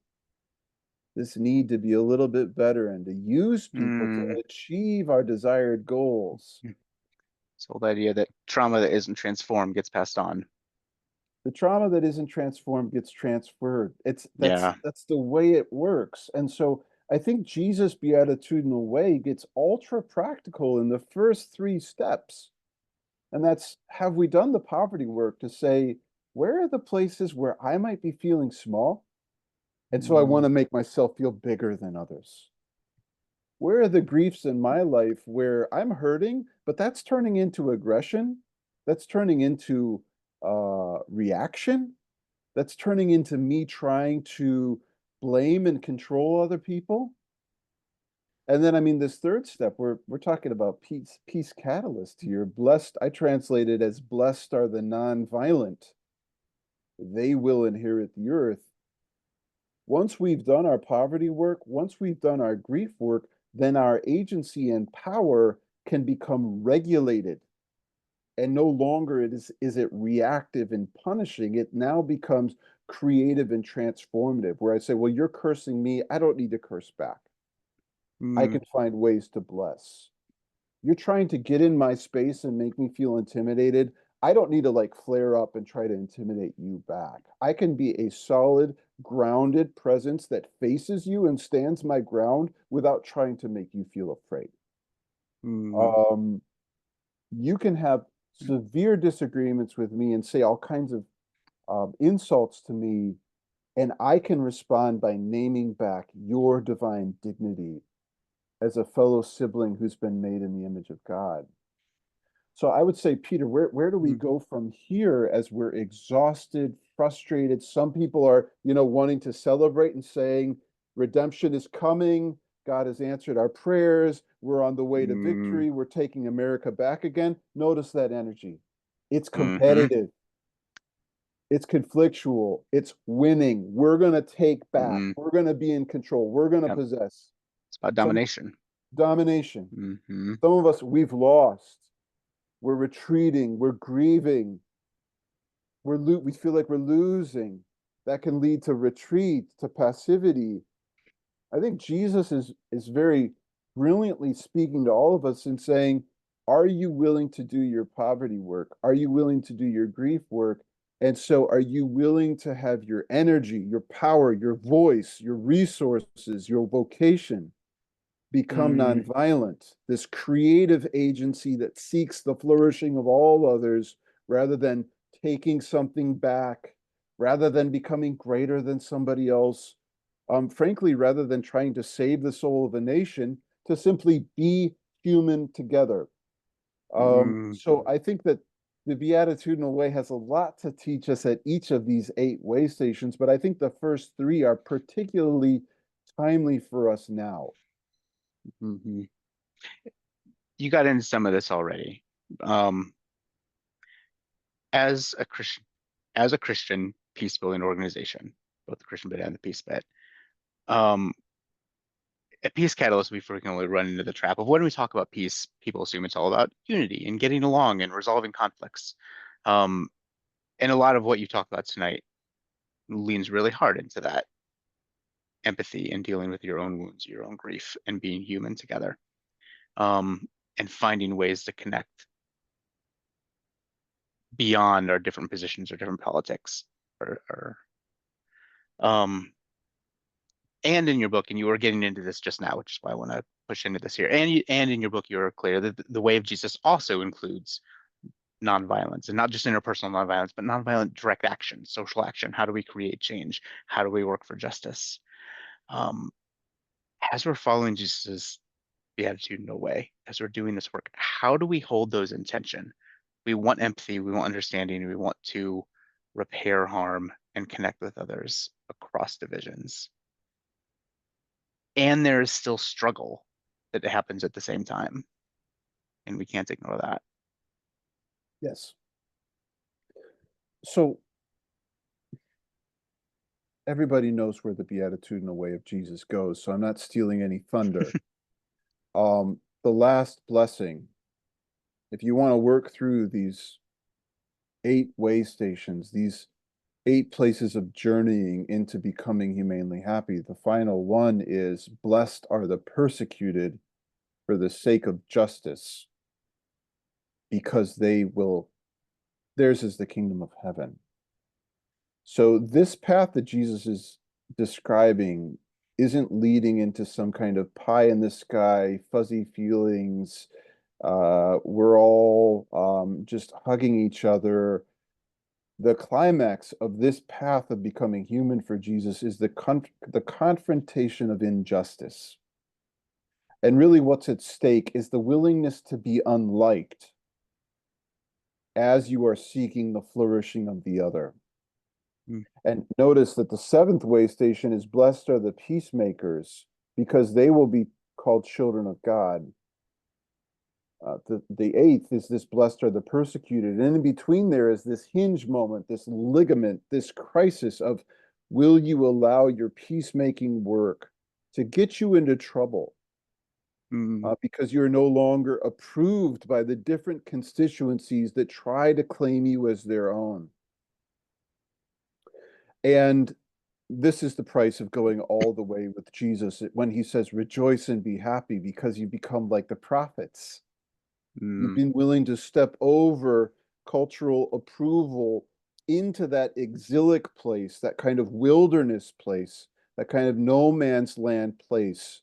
this need to be a little bit better and to use people to Mm. achieve our desired goals. This whole idea that trauma that isn't transformed gets passed on. The trauma that isn't transformed gets transferred. It's Yeah. that's the way it works. And so I think Jesus' beatitudinal way gets ultra practical in the first three steps. And that's, have we done the poverty work to say, where are the places where I might be feeling small? And so I want Mm. to make myself feel bigger than others. Where are the griefs in my life where I'm hurting, but that's turning into aggression? That's turning into reaction? That's turning into me trying to blame and control other people? And then, I mean, this third step, we're talking about peace catalyst here. Blessed, I translate it as blessed are the nonviolent. They will inherit the earth. Once we've done our poverty work, once we've done our grief work, then our agency and power can become regulated. And no longer is it reactive and punishing. It now becomes creative and transformative, where I say, well, you're cursing me. I don't need to curse back. I Mm. can find ways to bless. You're trying to get in my space and make me feel intimidated. I don't need to like flare up and try to intimidate you back. I can be a solid, grounded presence that faces you and stands my ground without trying to make you feel afraid. Mm. Um, you can have severe disagreements with me and say all kinds of insults to me, and I can respond by naming back your divine dignity as a fellow sibling who's been made in the image of God. So I would say, Peter, where do we Mm. go from here as we're exhausted, frustrated? Some people are, wanting to celebrate and saying, redemption is coming. God has answered our prayers. We're on the way to Mm. victory. We're taking America back again. Notice that energy. It's Mhm. competitive. It's conflictual. It's winning. We're going to take back. Mm. We're going to be in control. We're going to Yep. possess. About Some domination. domination. Hmm. Some of us, we've lost. We're retreating. We're grieving. We feel like we're losing. That can lead to retreat, to passivity. I think Jesus is very brilliantly speaking to all of us and saying, are you willing to do your poverty work? Are you willing to do your grief work? And so are you willing to have your energy, your power, your voice, your resources, your vocation become Mm, nonviolent, this creative agency that seeks the flourishing of all others rather than taking something back, rather than becoming greater than somebody else, frankly, rather than trying to save the soul of a nation, to simply be human together. mm, So I think that the Beatitudinal Way has a lot to teach us at each of these 8 way stations, but I think the first 3 are particularly timely for us now. mhm. You got into some of this already. Um, as a Christian peace building organization, both the Christian bit and the peace bit, um, at Peace Catalyst, we frequently run into the trap of when we talk about peace, people assume it's all about unity and getting along and resolving conflicts. Um, and a lot of what you talked about tonight leans really hard into that empathy and dealing with your own wounds, your own grief, and being human together, um, and finding ways to connect beyond our different positions or different politics. Or um, and in your book, and you were getting into this just now, which is why I want to push into this here. And in your book, you were clear that the way of Jesus also includes nonviolence, and not just interpersonal nonviolence, but nonviolent direct action, social action. How do we create change? How do we work for justice? Um, as we're following Jesus's beatitudinal way, as we're doing this work, how do we hold those in tension? We want empathy, we want understanding, we want to repair harm and connect with others across divisions. And there is still struggle that happens at the same time, and we can't ignore that. Yes. So everybody knows where the beatitudinal way of Jesus goes, so I'm not stealing any thunder. The last blessing, if you want to work through these 8 way stations, these 8 places of journeying into becoming humanely happy, the final one is blessed are the persecuted for the sake of justice, because theirs is the kingdom of heaven. So this path that Jesus is describing isn't leading into some kind of pie in the sky, fuzzy feelings. We're all just hugging each other. The climax of this path of becoming human for Jesus is the confrontation of injustice. And really, what's at stake is the willingness to be unliked as you are seeking the flourishing of the other. Mm, And notice that the 7th way station is blessed are the peacemakers, because they will be called children of God. The 8th is this blessed are the persecuted. And in between there is this hinge moment, this ligament, this crisis of, will you allow your peacemaking work to get you into trouble? mm, Because you're no longer approved by the different constituencies that try to claim you as their own. And this is the price of going all the way with Jesus when he says, rejoice and be happy, because you become like the prophets. You've mm, been willing to step over cultural approval into that exilic place, that kind of wilderness place, that kind of no man's land place,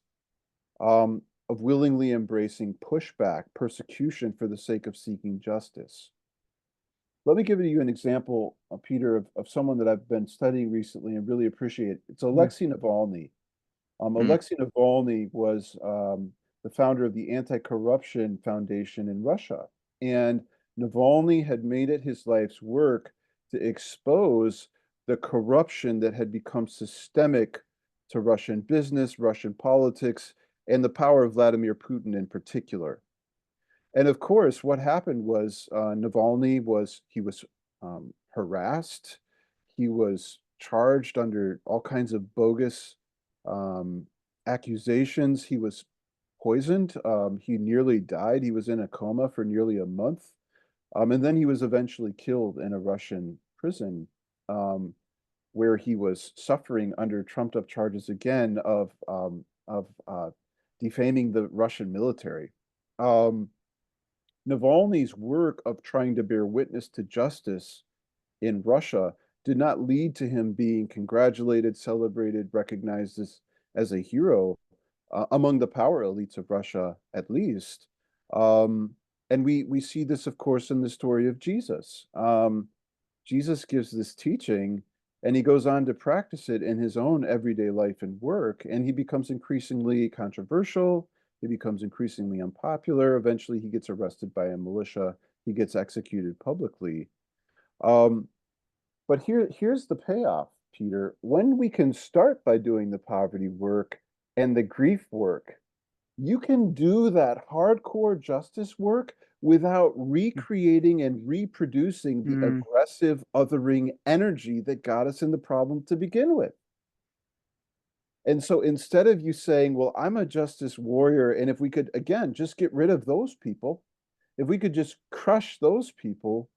of willingly embracing pushback, persecution for the sake of seeking justice. Let me give you an example, Peter, of someone that I've been studying recently and really appreciate. It's mm, Alexei Navalny. mm, Alexei Navalny was the founder of the Anti-Corruption Foundation in Russia. And Navalny had made it his life's work to expose the corruption that had become systemic to Russian business, Russian politics, and the power of Vladimir Putin in particular. And of course, what happened was Navalny was harassed. He was charged under all kinds of bogus um, accusations. He was poisoned. He nearly died. He was in a coma for nearly a month. And then he was eventually killed in a Russian prison, um, where he was suffering under trumped up charges again of defaming the Russian military. Um, Navalny's work of trying to bear witness to justice in Russia did not lead to him being congratulated, celebrated, recognized as a hero among the power elites of Russia, at least. Um, and we see this, of course, in the story of Jesus. Jesus gives this teaching, and he goes on to practice it in his own everyday life and work, and he becomes increasingly controversial. He becomes increasingly unpopular. Eventually, he gets arrested by a militia. He gets executed publicly. Um, but here's the payoff, Peter. When we can start by doing the poverty work and the grief work, you can do that hardcore justice work without recreating and reproducing the Mm, aggressive othering energy that got us in the problem to begin with. And so instead of you saying, well, I'm a justice warrior, and if we could, again, just get rid of those people, if we could just crush those people,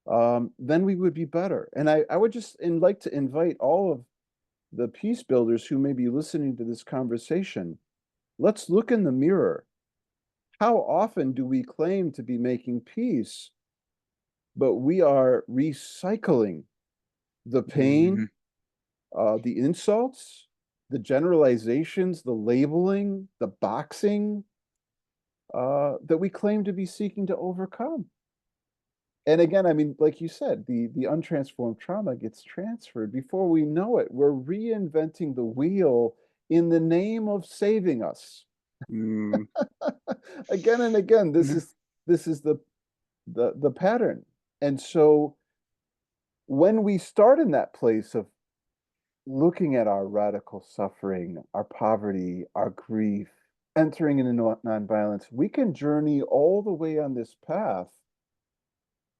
then we would be better. And I would just like to invite all of the peace builders who may be listening to this conversation. Let's look in the mirror. How often do we claim to be making peace, but we are recycling the mm, pain, the insults, the generalizations, the labeling, the boxing that we claim to be seeking to overcome? And again, I mean, like you said, the untransformed trauma gets transferred. Before we know it, we're reinventing the wheel in the name of saving us. mm, Again and again, mm, this is the pattern. And so when we start in that place of looking at our radical suffering, our poverty, our grief, entering into nonviolence, we can journey all the way on this path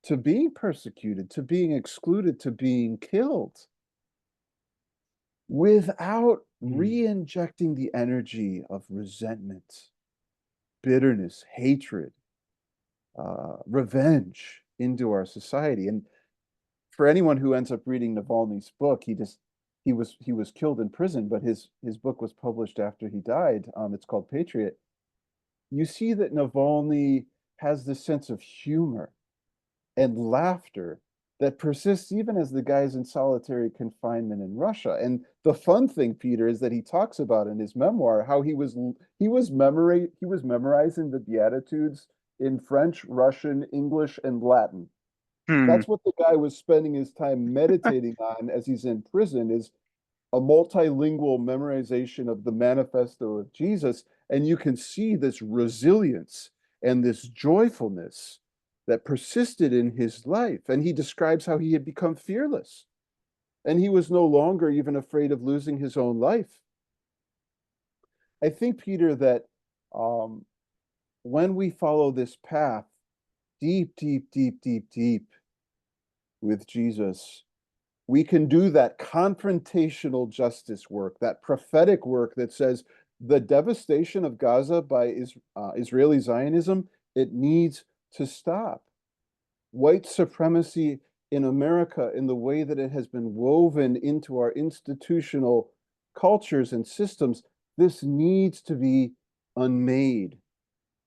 to being persecuted, to being excluded, to being killed without mm, re-injecting the energy of resentment, bitterness, hatred, revenge into our society. And for anyone who ends up reading Navalny's book, he was killed in prison, but his book was published after he died. It's called Patriot. You see that Navalny has this sense of humor and laughter that persists even as the guy's in solitary confinement in Russia. And the fun thing, Peter, is that he talks about in his memoir how he was memorizing the Beatitudes in French, Russian, English, and Latin. mm, That's what the guy was spending his time meditating on as he's in prison is a multilingual memorization of the manifesto of Jesus. And you can see this resilience and this joyfulness that persisted in his life. And he describes how he had become fearless and he was no longer even afraid of losing his own life. I think, Peter, that um, when we follow this path deep, deep, deep, deep, deep with Jesus, we can do that confrontational justice work, that prophetic work that says the devastation of Gaza by Israeli Zionism, it needs to stop. White supremacy in America, in the way that it has been woven into our institutional cultures and systems, this needs to be unmade.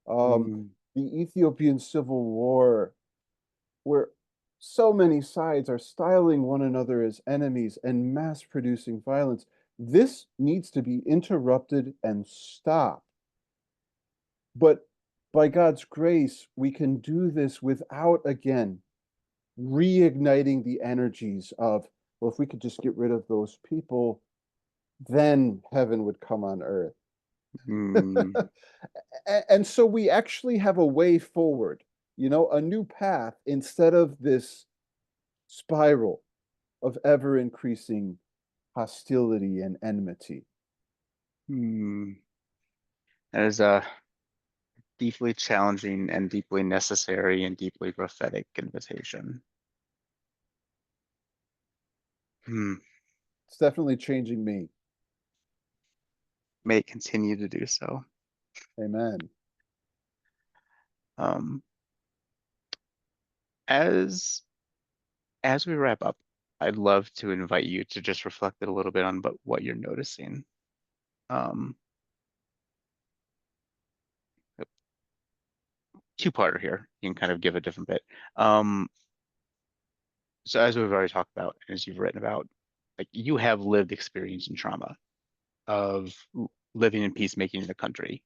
Um, mm, the Ethiopian Civil War, where so many sides are styling one another as enemies and mass producing violence. This needs to be interrupted and stopped. But by God's grace, we can do this without, again, reigniting the energies of, well, if we could just get rid of those people, then heaven would come on earth. mm, And so we actually have a way forward, a new path instead of this spiral of ever increasing hostility and enmity. mm. That is a deeply challenging and deeply necessary and deeply prophetic invitation. Hmm. It's definitely changing me. May it continue to do so. Amen. Um, as as we wrap up, I'd love to invite you to just reflect a little bit on what you're noticing. Um, Two-parter here. You can kind of give a different bit. Um, so as we've already talked about, as you've written about, like you have lived experience and trauma of living in peacemaking in a country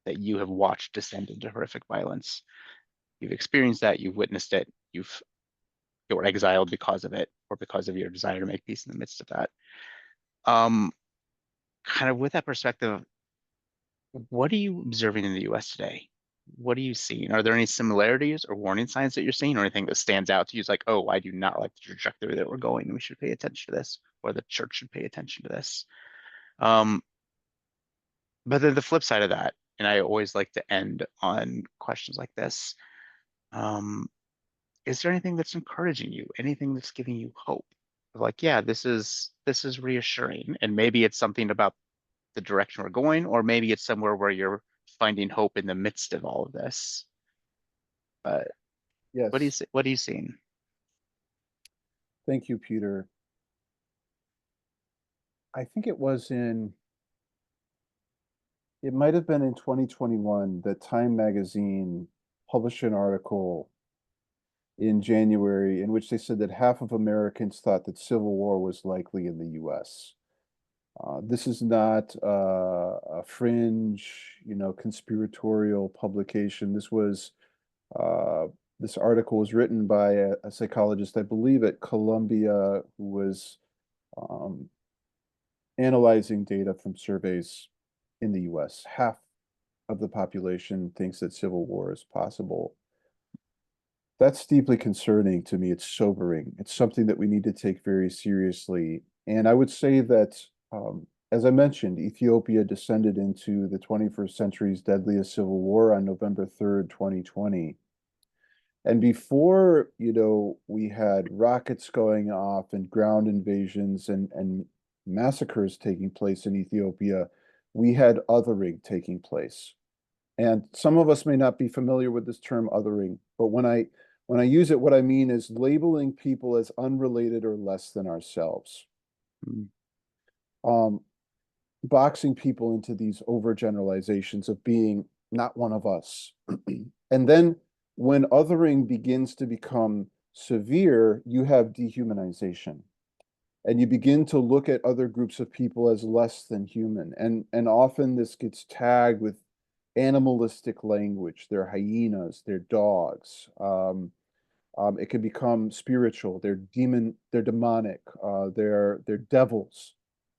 that you have watched descend into horrific violence. You've experienced that, you've witnessed it, you were exiled because of it, or because of your desire to make peace in the midst of that. Um, Kind of with that perspective, what are you observing in the US today? What are you seeing? Are there any similarities or warning signs that you're seeing, or anything that stands out to you? It's like, oh, I do not like the trajectory that we're going, and we should pay attention to this, or the church should pay attention to this. Um, but then the flip side of that, and I always like to end on questions like this. Um, is there anything that's encouraging you? Anything that's giving you hope? Like, yeah, this is reassuring, and maybe it's something about the direction we're going, or maybe it's somewhere where you're finding hope in the midst of all of this. But Yes. what are you seeing? Thank you, Peter. I think it might have been in 2021 that Time magazine published an article in January in which they said that half of Americans thought that civil war was likely in the US. This is not a fringe, conspiratorial publication. Uh, this article was written by a psychologist, I believe, at Columbia, who was um, analyzing data from surveys in the US. Half of the population thinks that civil war is possible. That's deeply concerning to me. It's sobering. It's something that we need to take very seriously. And I would say that, as I mentioned, Ethiopia descended into the 21st century's deadliest civil war on November 3rd, 2020. And before, we had rockets going off and ground invasions and massacres taking place in Ethiopia, we had othering taking place. And some of us may not be familiar with this term othering, but when I use it, what I mean is labeling people as unrelated or less than ourselves. Mm, Um, Boxing people into these overgeneralizations of being not one of us. And then when othering begins to become severe, you have dehumanization. And you begin to look at other groups of people as less than human. And often this gets tagged with animalistic language. They're hyenas, they're dogs. It can become spiritual. They're demonic, they're devils.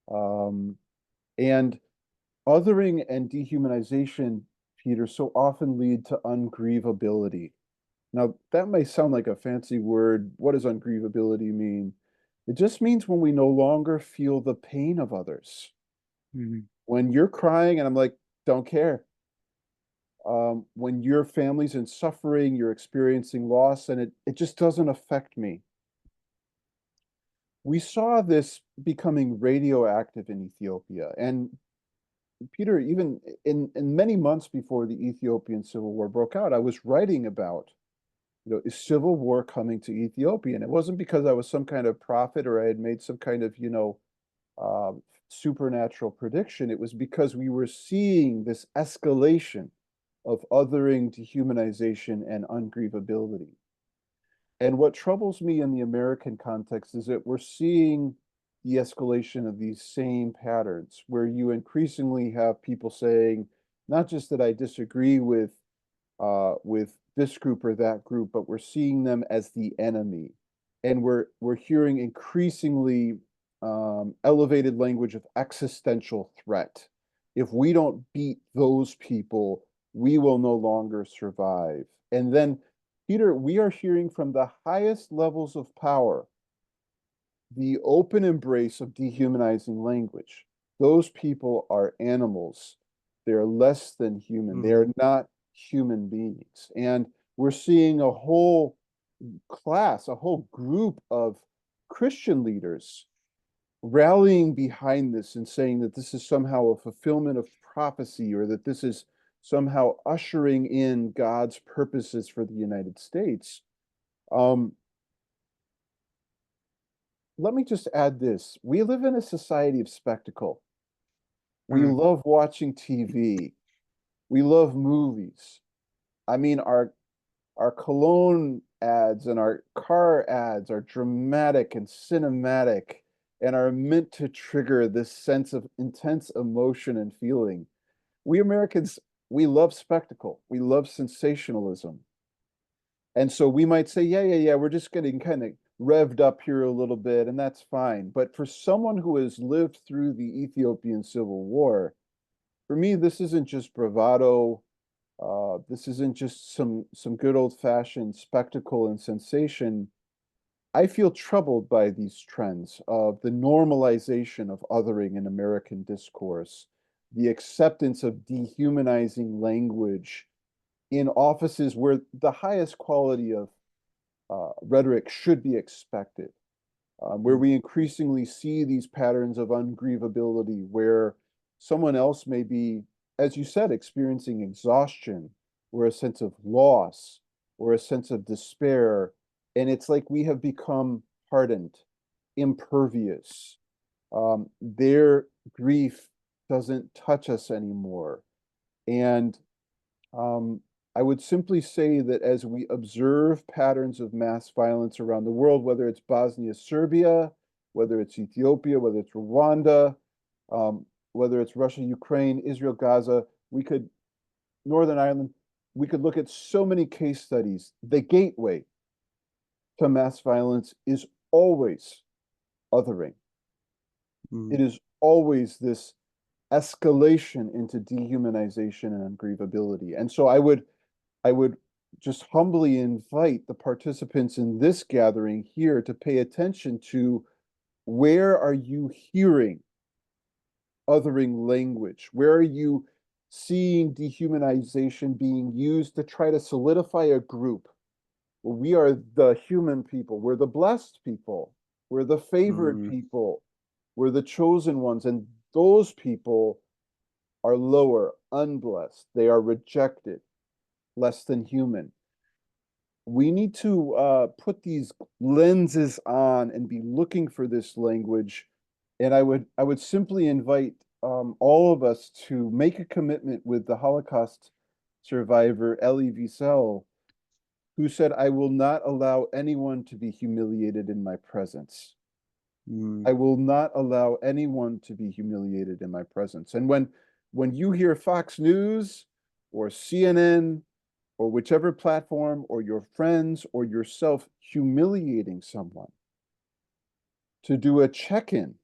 Um, and othering and dehumanization, Peter, so often lead to ungrievability. Now, that may sound like a fancy word. What does ungrievability mean? It just means when we no longer feel the pain of others. mm, When you're crying and I'm like, don't care. When your family's in suffering, you're experiencing loss, and it just doesn't affect me. We saw this becoming radioactive in Ethiopia. And Peter, even in many months before the Ethiopian Civil War broke out, I was writing about, is civil war coming to Ethiopia? And it wasn't because I was some kind of prophet or I had made some kind of, uh, supernatural prediction. It was because we were seeing this escalation of othering, dehumanization, and ungrievability. And what troubles me in the American context is that we're seeing the escalation of these same patterns where you increasingly have people saying, not just that I disagree with this group or that group, but we're seeing them as the enemy. And we're hearing increasingly elevated language of existential threat. If we don't beat those people, we will no longer survive. And then, Peter, we are hearing from the highest levels of power the open embrace of dehumanizing language. Those people are animals. They're less than human. They are mm, not human beings. And we're seeing a whole class, a whole group of Christian leaders rallying behind this and saying that this is somehow a fulfillment of prophecy, or that this is somehow ushering in God's purposes for the United States. Um, Let me just add this. We live in a society of spectacle. We Mm, love watching TV. We love movies. I mean, our cologne ads and our car ads are dramatic and cinematic and are meant to trigger this sense of intense emotion and feeling. We Americans, we love spectacle. We love sensationalism. And so we might say, yeah, we're just getting kind of revved up here a little bit, and that's fine. But for someone who has lived through the Ethiopian Civil War, for me, this isn't just bravado. This isn't just some good old-fashioned spectacle and sensation. I feel troubled by these trends of the normalization of othering in American discourse, the acceptance of dehumanizing language in offices where the highest quality of rhetoric should be expected, where mm, we increasingly see these patterns of ungrievability, where someone else may be, as you said, experiencing exhaustion or a sense of loss or a sense of despair. And it's like we have become hardened, impervious. Their grief doesn't touch us anymore. And um, I would simply say that as we observe patterns of mass violence around the world, whether it's Bosnia, Serbia, whether it's Ethiopia, whether it's Rwanda, um, whether it's Russia, Ukraine, Israel, Gaza, we could, Northern Ireland, we could look at so many case studies. The gateway to mass violence is always othering. mm, It is always this escalation into dehumanization and ungrievability. And so I would just humbly invite the participants in this gathering here to pay attention to, where are you hearing othering language? Where are you seeing dehumanization being used to try to solidify a group? Well, we are the human people. We're the blessed people. We're the favored mm, people. We're the chosen ones. And those people are lower, unblessed. They are rejected, less than human. We need to put these lenses on and be looking for this language. And I would simply invite all of us to make a commitment with the Holocaust survivor Elie Wiesel, who said, "I will not allow anyone to be humiliated in my presence. mm, I will not allow anyone to be humiliated in my presence." And when you hear Fox News or CNN or whichever platform, or your friends or yourself humiliating someone, to do a check-in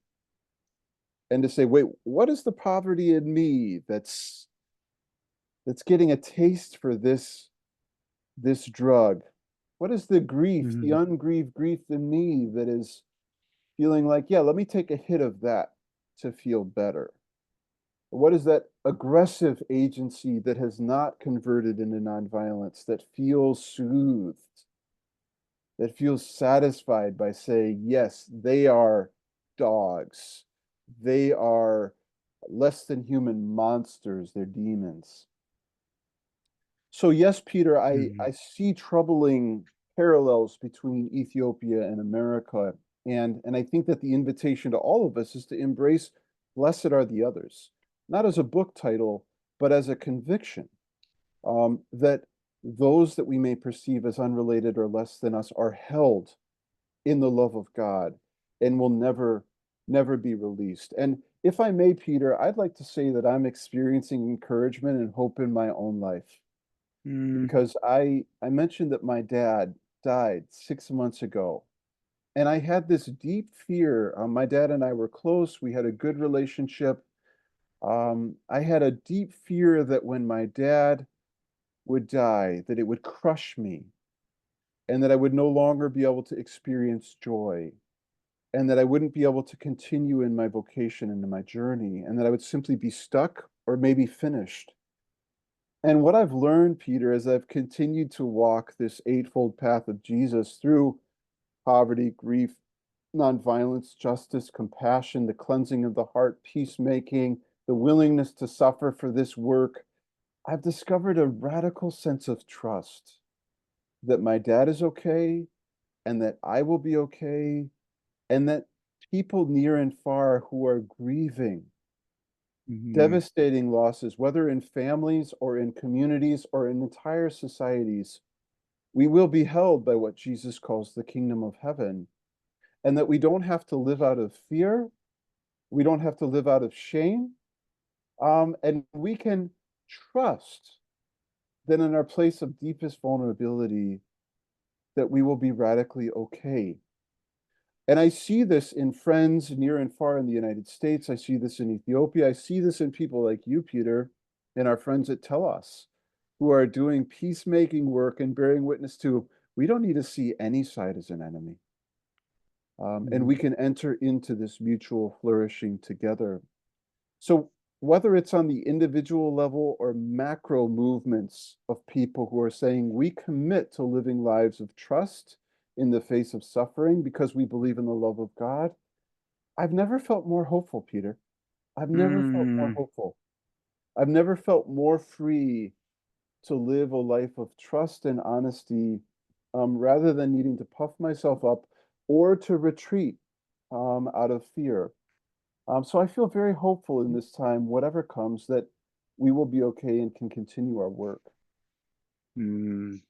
and to say, wait, what is the poverty in me that's getting a taste for this drug? What is the grief, the mm, ungrieved grief in me that is feeling like, yeah, let me take a hit of that to feel better? What is that aggressive agency that has not converted into nonviolence, that feels soothed, that feels satisfied by saying, yes, they are dogs. They are less than human monsters. They're demons. So, yes, Peter, I mm, see troubling parallels between Ethiopia and America. And I think that the invitation to all of us is to embrace Blessed Are the Others, not as a book title, but as a conviction, that those that we may perceive as unrelated or less than us are held in the love of God and will never be released. And if I may, Peter, I'd like to say that I'm experiencing encouragement and hope in my own life, mm, because I mentioned that my dad died 6 months ago. And I had this deep fear. My dad and I were close. We had a good relationship. I had a deep fear that when my dad would die, that it would crush me, and that I would no longer be able to experience joy, and that I wouldn't be able to continue in my vocation and in my journey, and that I would simply be stuck or maybe finished. And what I've learned, Peter, as I've continued to walk this eightfold path of Jesus through poverty, grief, nonviolence, justice, compassion, the cleansing of the heart, peacemaking, the willingness to suffer for this work, I've discovered a radical sense of trust that my dad is okay and that I will be okay, and that people near and far who are grieving Mm, devastating losses, whether in families or in communities or in entire societies, we will be held by what Jesus calls the kingdom of heaven, and that we don't have to live out of fear, we don't have to live out of shame, and we can trust that in our place of deepest vulnerability, that we will be radically okay. And I see this in friends near and far in the United States. I see this in Ethiopia. I see this in people like you, Peter, and our friends at Telos, who are doing peacemaking work and bearing witness to we don't need to see any side as an enemy. And we mm, can enter into this mutual flourishing together. So, whether it's on the individual level or macro movements of people who are saying we commit to living lives of trust in the face of suffering because we believe in the love of God, I've never felt more hopeful, Peter. I've never felt more mm, hopeful. I've never felt more free to live a life of trust and honesty, rather than needing to puff myself up or to retreat out of fear. So I feel very hopeful in this time, whatever comes, that we will be okay and can continue our work. mm.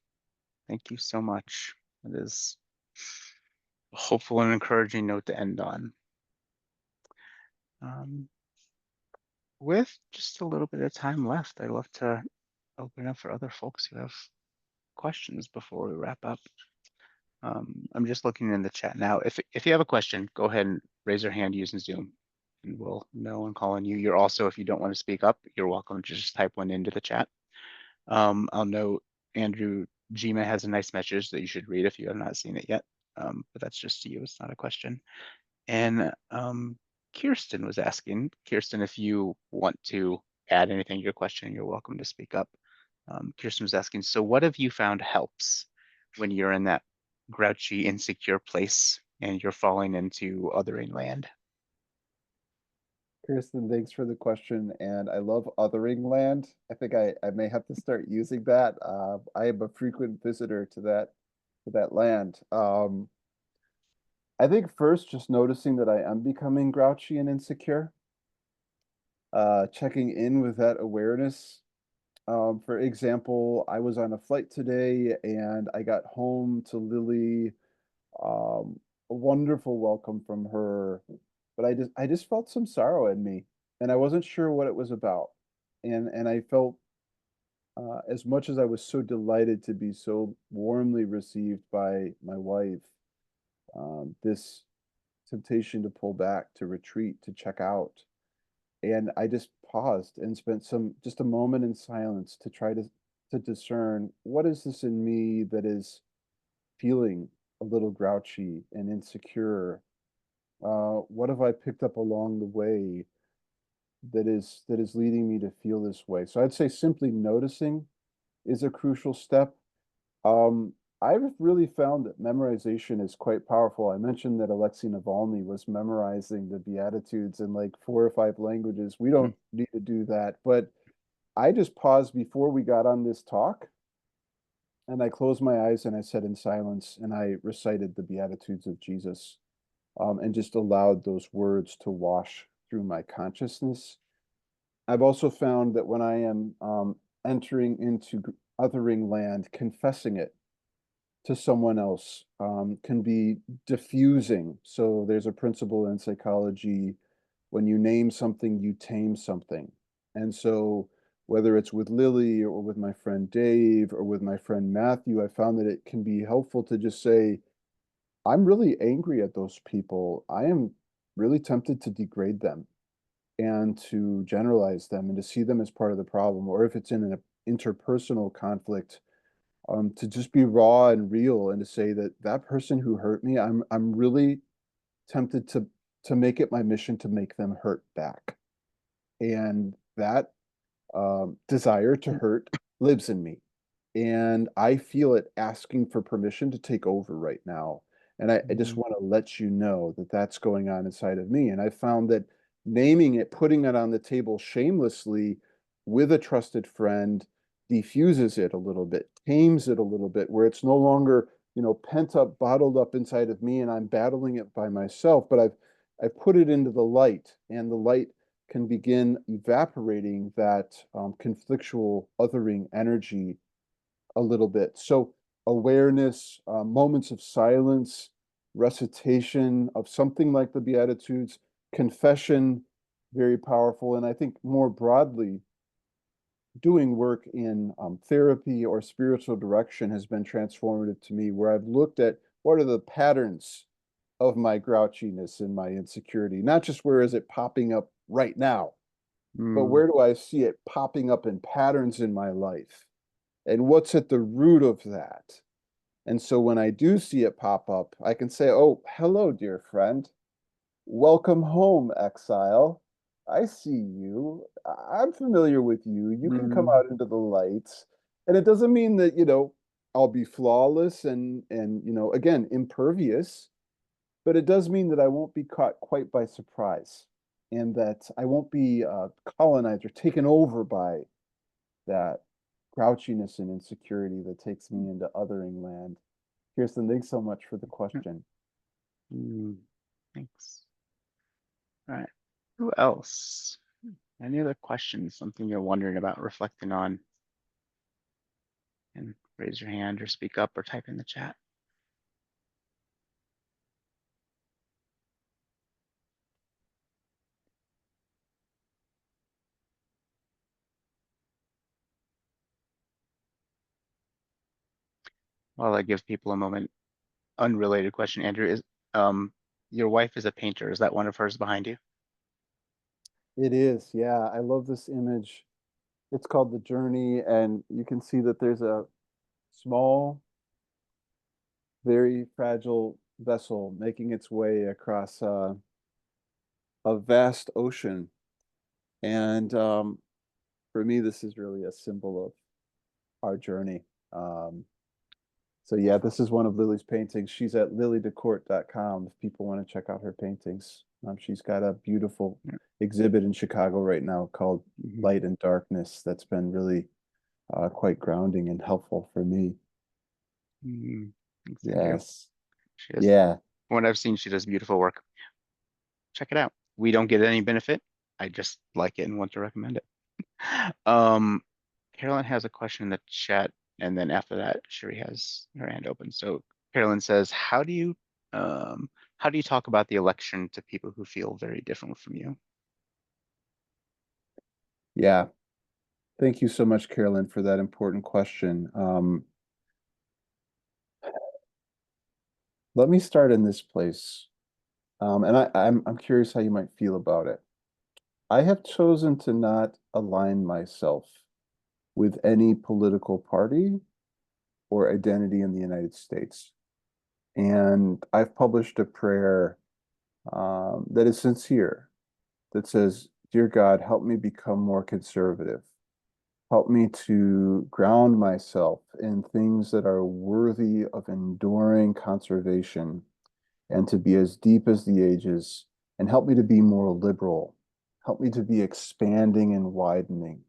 Thank you so much. It is a hopeful and encouraging note to end on. Um, with just a little bit of time left, I'd love to open up for other folks who have questions before we wrap up. I'm just looking in the chat now. If you have a question, go ahead and raise your hand using Zoom, and we'll know and call on you. You're also, if you don't want to speak up, you're welcome to just type one into the chat. I'll note Andrew Gma has a nice message that you should read if you have not seen it yet. But that's just to you. It's not a question. And Kirsten was asking, Kirsten, if you want to add anything to your question, you're welcome to speak up. Kirsten was asking, so what have you found helps when you're in that grouchy, insecure place and you're falling into othering land? Kirsten, thanks for the question. And I love othering land. I think I may have to start using that. I am a frequent visitor to that land. I think first, just noticing that I am becoming grouchy and insecure, checking in with that awareness. For example, I was on a flight today and I got home to Lily, a wonderful welcome from her, but I just felt some sorrow in me, and I wasn't sure what it was about. And I felt, as much as I was so delighted to be so warmly received by my wife, this temptation to pull back, to retreat, to check out. And I just paused and spent some just a moment in silence to try to discern what is this in me that is feeling a little grouchy and insecure. What have I picked up along the way that is leading me to feel this way? So I'd say simply noticing is a crucial step. Um, I've really found that memorization is quite powerful. I mentioned that Alexei Navalny was memorizing the Beatitudes in like 4 or 5 languages. We Hmm. don't need to do that, but I just paused before we got on this talk and I closed my eyes and I sat in silence and I recited the Beatitudes of Jesus, and just allowed those words to wash through my consciousness. I've also found that when I am entering into othering land, confessing it to someone else can be diffusing. So there's a principle in psychology: when you name something, you tame something. And so whether it's with Lily or with my friend Dave or with my friend Matthew, I found that it can be helpful to just say, I'm really angry at those people. I am really tempted to degrade them and to generalize them and to see them as part of the problem. Or if it's in an interpersonal conflict, to just be raw and real and to say that that person who hurt me, I'm really tempted to make it my mission to make them hurt back. And that desire to hurt lives in me. And I feel it asking for permission to take over right now. And I just Mhm. want to let you know that that's going on inside of me. And I found that naming it, putting it on the table shamelessly with a trusted friend, diffuses it a little bit, tames it a little bit, where it's no longer, pent up, bottled up inside of me, and I'm battling it by myself. But I've put it into the light, and the light can begin evaporating that conflictual, othering energy a little bit. So awareness, moments of silence, recitation of something like the Beatitudes, confession, very powerful. And I think more broadly, doing work in therapy or spiritual direction has been transformative to me, where I've looked at what are the patterns of my grouchiness and my insecurity, not just where is it popping up right now, but Mm, where do I see it popping up in patterns in my life? And what's at the root of that? And so when I do see it pop up, I can say, oh, hello, dear friend. Welcome home, exile. I see you. I'm familiar with you. You can come mm, out into the lights. And it doesn't mean that, I'll be flawless and again, impervious, but it does mean that I won't be caught quite by surprise and that I won't be colonized or taken over by that grouchiness and insecurity that takes me into othering land. Kirsten, thanks so much for the question. mm. Thanks. All right. Who else? Any other questions? Something you're wondering about, reflecting on? And raise your hand or speak up or type in the chat. While I give people a moment. Unrelated question, Andrew, is your wife is a painter. Is that one of hers behind you? It is, yeah. I love this image. It's called The Journey, and you can see that there's a small, very fragile vessel making its way across a vast ocean. And for me, this is really a symbol of our journey. Um, so yeah, this is one of Lily's paintings. She's at lilydecourt.com if people want to check out her paintings. She's got a beautiful Yeah. exhibit in Chicago right now called Mhm. Light and Darkness that's been really quite grounding and helpful for me. Mm, thanks, Andrew. Yes. She has, Yeah. from what I've seen, she does beautiful work. Check it out. We don't get any benefit. I just like it and want to recommend it. Um, Carolyn has a question in the chat, and then after that, Sherry has her hand open. So Carolyn says, how do you talk about the election to people who feel very different from you? Yeah. Thank you so much, Carolyn, for that important question. Let me start in this place. And I'm curious how you might feel about it. I have chosen to not align myself with any political party or identity in the United States. And I've published a prayer that is sincere, that says, Dear God, help me become more conservative. Help me to ground myself in things that are worthy of enduring conservation and to be as deep as the ages, and help me to be more liberal. Help me to be expanding and widening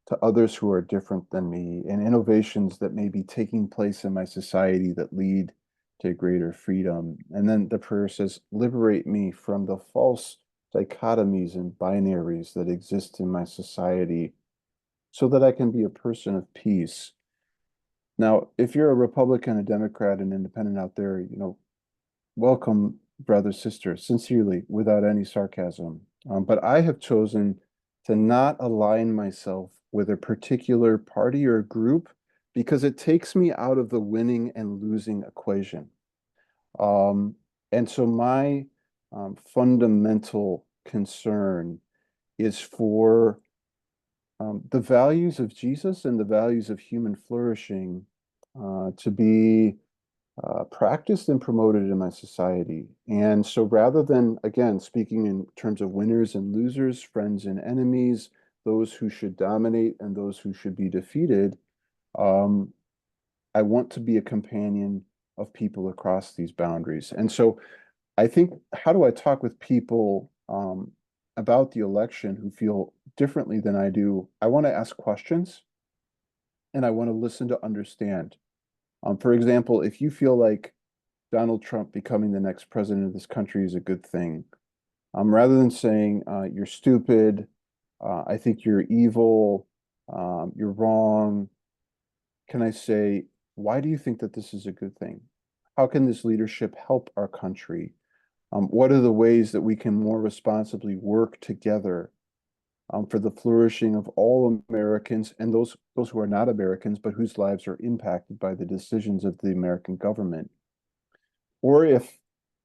to others who are different than me and innovations that may be taking place in my society that lead to greater freedom. And then the prayer says, liberate me from the false dichotomies and binaries that exist in my society so that I can be a person of peace. Now, if you're a Republican, a Democrat, an independent out there, welcome, brother, sister, sincerely, without any sarcasm. But I have chosen to not align myself with a particular party or group because it takes me out of the winning and losing equation. Um, and so my fundamental concern is for the values of Jesus and the values of human flourishing to be practiced and promoted in my society. And so rather than, again, speaking in terms of winners and losers, friends and enemies, those who should dominate and those who should be defeated, um, I want to be a companion of people across these boundaries. And so I think, how do I talk with people about the election who feel differently than I do? I want to ask questions and I want to listen to understand. For example, if you feel like Donald Trump becoming the next president of this country is a good thing, rather than saying you're stupid, I think you're evil, you're wrong, can I say, why do you think that this is a good thing? How can this leadership help our country? What are the ways that we can more responsibly work together for the flourishing of all Americans and those who are not Americans, but whose lives are impacted by the decisions of the American government? Or if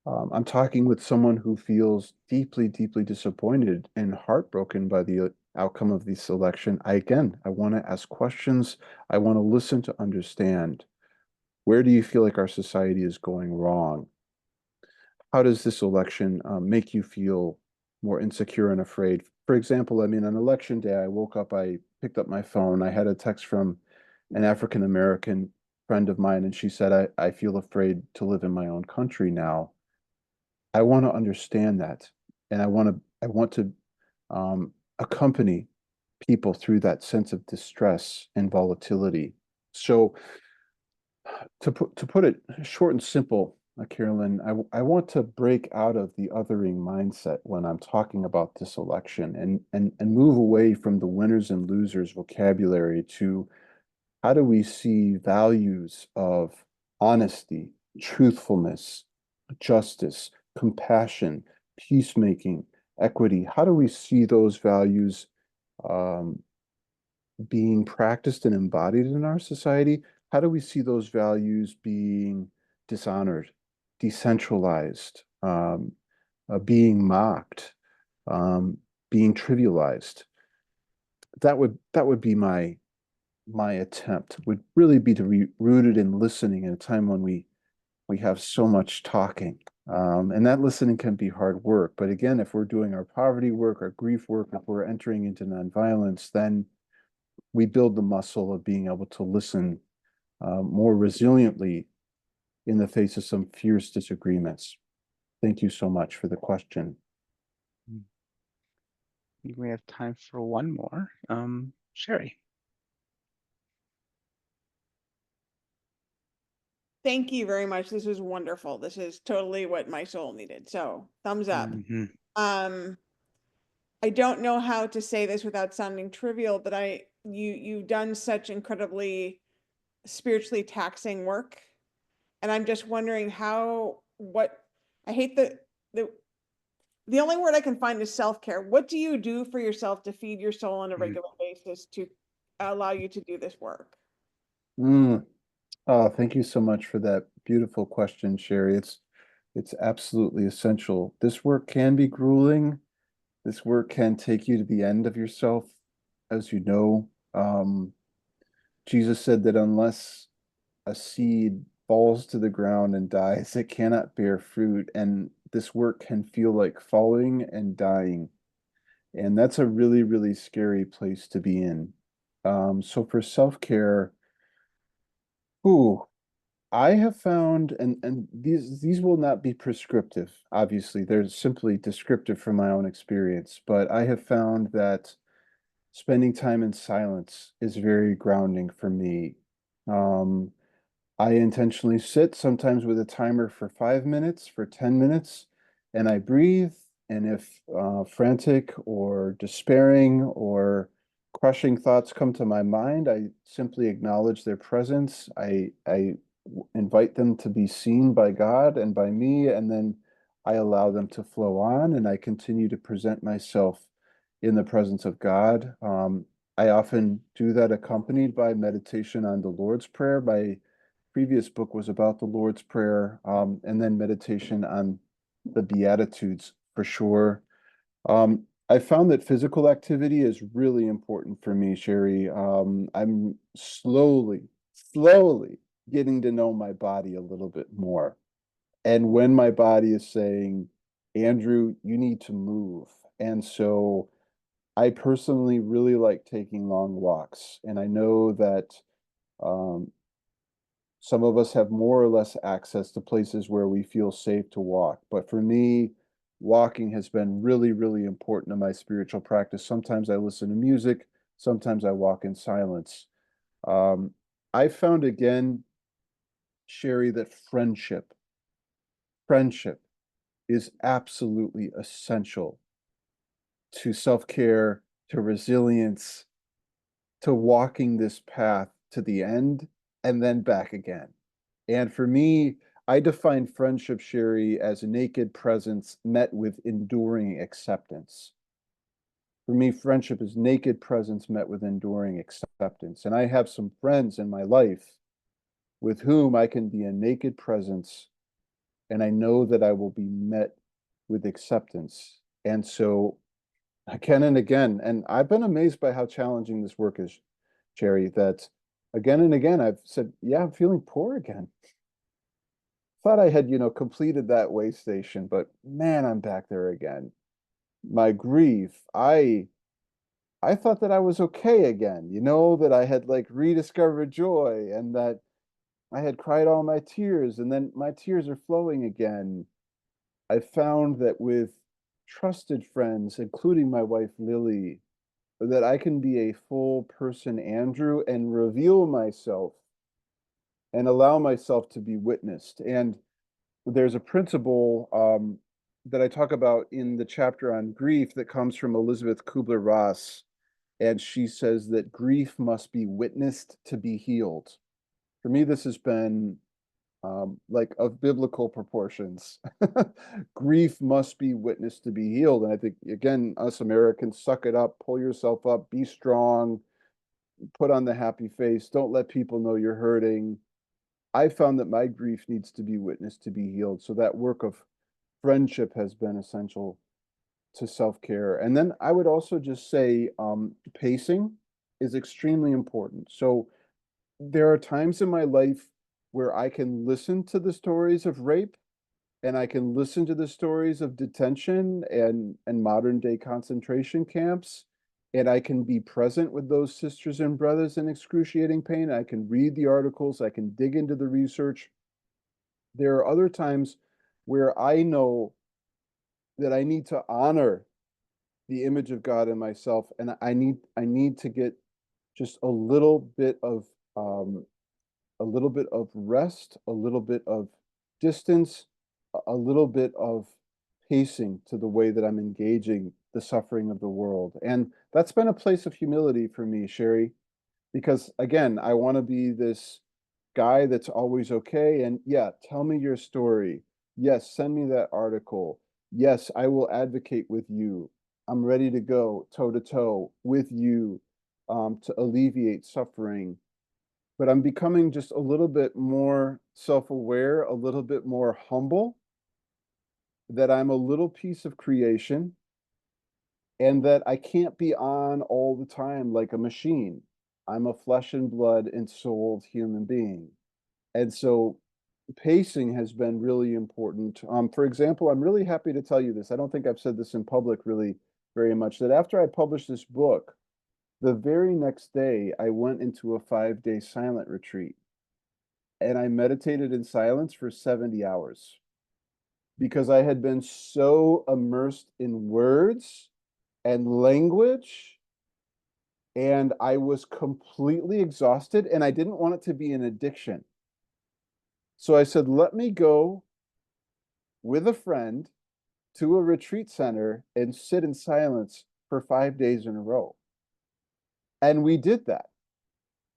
I'm talking with someone who feels deeply, deeply disappointed and heartbroken by the outcome of this election, I want to ask questions. I want to listen to understand. Where do you feel like our society is going wrong? How does this election make you feel more insecure and afraid? For example, I mean, on election day, I woke up, I picked up my phone, I had a text from an African American friend of mine, and she said, I feel afraid to live in my own country now. I want to understand that, and I want to accompany people through that sense of distress and volatility. So to put it short and simple, Carolyn, I want to break out of the othering mindset when I'm talking about this election and move away from the winners and losers vocabulary to how do we see values of honesty, truthfulness, justice, compassion, peacemaking, equity? How do we see those values um, being practiced and embodied in our society? How do we see those values being dishonored, decentralized, being mocked, um, being trivialized? That would be my attempt. Would really be to be rooted in listening in a time when we have so much talking. And that listening can be hard work. But again, if we're doing our poverty work, our grief work, if we're entering into nonviolence, then we build the muscle of being able to listen more resiliently in the face of some fierce disagreements. Thank you so much for the question. I think we have time for one more. Sherry. Thank you very much. This was wonderful. This is totally what my soul needed. So thumbs up. Mm-hmm. I don't know how to say this without sounding trivial, but you've done such incredibly spiritually taxing work. And I'm just wondering I hate the only word I can find is self-care. What do you do for yourself to feed your soul on a regular basis to allow you to do this work? Mm. Oh, thank you so much for that beautiful question, Sherry. It's absolutely essential. This work can be grueling. This work can take you to the end of yourself, as you know. Jesus said that unless a seed falls to the ground and dies, it cannot bear fruit. And this work can feel like falling and dying. And that's a really, really scary place to be in. So for self-care, ooh, I have found, and these will not be prescriptive, obviously. They're simply descriptive from my own experience, but I have found that spending time in silence is very grounding for me. Um, I intentionally sit sometimes with a timer for 5 minutes, for 10 minutes, and I breathe. And if frantic or despairing or crushing thoughts come to my mind, I simply acknowledge their presence. I invite them to be seen by God and by me, and then I allow them to flow on, and I continue to present myself in the presence of God. I often do that accompanied by meditation on the Lord's Prayer. My previous book was about the Lord's Prayer, and then meditation on the Beatitudes for sure. I found that physical activity is really important for me, Sherry. I'm slowly getting to know my body a little bit more. And when my body is saying, Andrew, you need to move. And so I personally really like taking long walks. And I know that um, Some of us have more or less access to places where we feel safe to walk. But for me, walking has been really, really important in my spiritual practice. Sometimes I listen to music, sometimes I walk in silence. Um, I found again, Sherry, that friendship is absolutely essential to self-care, to resilience, to walking this path to the end and then back again. And for me, I define friendship, Sherry, as a naked presence met with enduring acceptance. For me, friendship is naked presence met with enduring acceptance. And I have some friends in my life with whom I can be a naked presence, and I know that I will be met with acceptance. And so, again and again, and I've been amazed by how challenging this work is, Jerry, that again and again I've said, yeah, I'm feeling poor again. Thought I had, completed that way station, but man, I'm back there again. My grief, I thought that I was okay again, that I had like rediscovered joy and that I had cried all my tears and then my tears are flowing again. I found that with trusted friends, including my wife Lily, that I can be a full person, Andrew, and reveal myself and allow myself to be witnessed. And there's a principle that I talk about in the chapter on grief that comes from Elizabeth Kubler-Ross. And she says that grief must be witnessed to be healed. For me, this has been like of biblical proportions. Grief must be witnessed to be healed. And I think, again, us Americans, suck it up, pull yourself up, be strong, put on the happy face, don't let people know you're hurting. I found that my grief needs to be witnessed to be healed. So that work of friendship has been essential to self-care. And then I would also just say pacing is extremely important. So there are times in my life where I can listen to the stories of rape and I can listen to the stories of detention and modern day concentration camps, and I can be present with those sisters and brothers in excruciating pain. I can read the articles, I can dig into the research. There are other times where I know that I need to honor the image of God in myself, and I need to get just a little bit of rest, a little bit of distance, a little bit of pacing to the way that I'm engaging the suffering of the world. And that's been a place of humility for me, Sherry, because again, I want to be this guy that's always okay. And yeah, tell me your story. Yes, send me that article. Yes, I will advocate with you. I'm ready to go toe to toe with you to alleviate suffering, but I'm becoming just a little bit more self-aware, a little bit more humble, that I'm a little piece of creation and that I can't be on all the time like a machine. I'm a flesh and blood and souled human being. And so pacing has been really important. For example, I'm really happy to tell you this. I don't think I've said this in public really very much, that after I published this book, the very next day I went into a 5-day silent retreat and I meditated in silence for 70 hours because I had been so immersed in words and language, and I was completely exhausted, and I didn't want it to be an addiction. So I said, let me go with a friend to a retreat center and sit in silence for 5 days in a row. And we did that.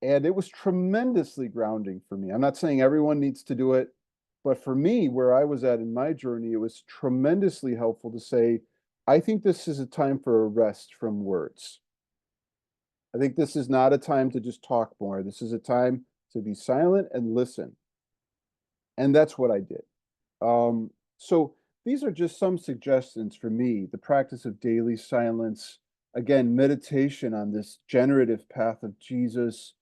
And it was tremendously grounding for me. I'm not saying everyone needs to do it, but for me, where I was at in my journey, it was tremendously helpful to say, I think this is a time for a rest from words. I think this is not a time to just talk more. This is a time to be silent and listen. And that's what I did. So these are just some suggestions for me, the practice of daily silence, again, meditation on this generative path of Jesus,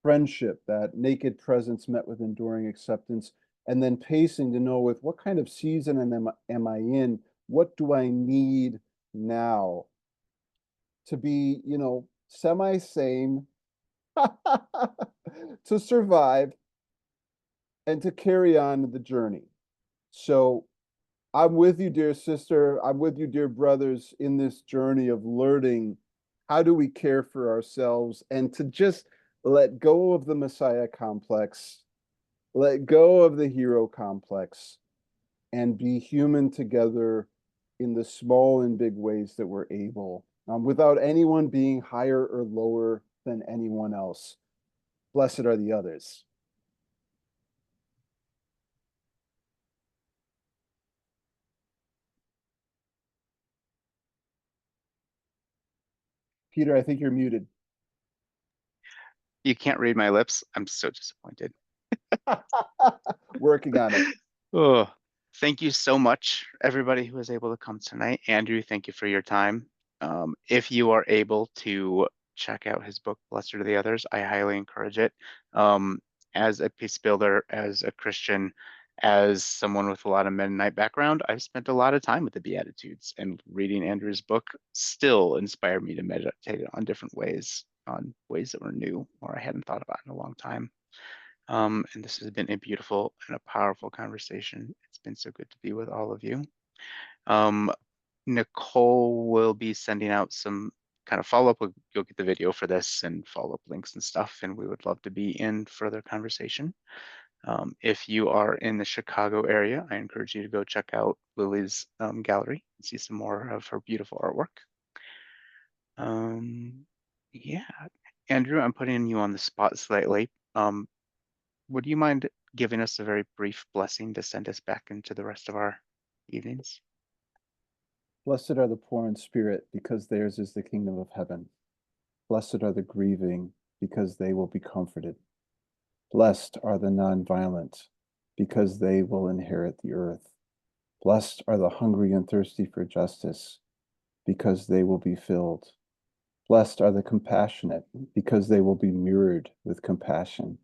friendship, that naked presence met with enduring acceptance, and then pacing to know with what kind of season am I in? What do I need now to be, semi-sane, to survive, and to carry on the journey. So I'm with you, dear sister. I'm with you, dear brothers, in this journey of learning how do we care for ourselves and to just let go of the Messiah complex, let go of the hero complex, and be human together in the small and big ways that we're able, without anyone being higher or lower than anyone else. Blessed are the others. Peter, I think you're muted. You can't read my lips. I'm so disappointed. Working on it. Oh, thank you so much, everybody who was able to come tonight. Andrew, thank you for your time. If you are able to check out his book, Blessed Are the Others, I highly encourage it. As a peace builder, as a Christian, as someone with a lot of Mennonite background, I've spent a lot of time with the Beatitudes, and reading Andrew's book still inspired me to meditate on different ways, on ways that were new or I hadn't thought about in a long time. And this has been a beautiful and a powerful conversation. It's been so good to be with all of you. Nicole will be sending out some kind of follow-up. You'll get the video for this and follow-up links and stuff, and we would love to be in further conversation. If you are in the Chicago area, I encourage you to go check out Lily's gallery and see some more of her beautiful artwork. Yeah, Andrew, I'm putting you on the spot slightly. Would you mind giving us a very brief blessing to send us back into the rest of our evenings? Blessed are the poor in spirit, because theirs is the kingdom of heaven. Blessed are the grieving, because they will be comforted. Blessed are the nonviolent, because they will inherit the earth. Blessed are the hungry and thirsty for justice, because they will be filled. Blessed are the compassionate, because they will be mirrored with compassion.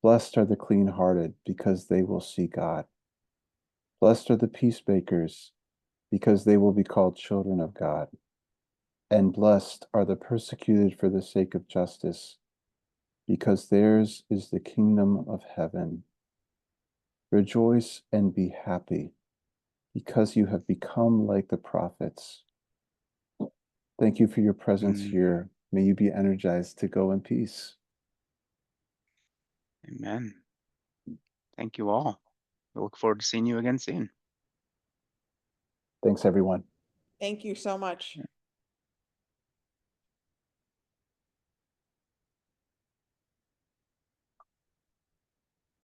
Blessed are the clean-hearted, because they will see God. Blessed are the peacemakers, because they will be called children of God. And blessed are the persecuted for the sake of justice, because theirs is the kingdom of heaven. Rejoice and be happy, because you have become like the prophets. Thank you for your presence here. May you be energized to go in peace. Amen. Thank you all. We look forward to seeing you again soon. Thanks, everyone. Thank you so much.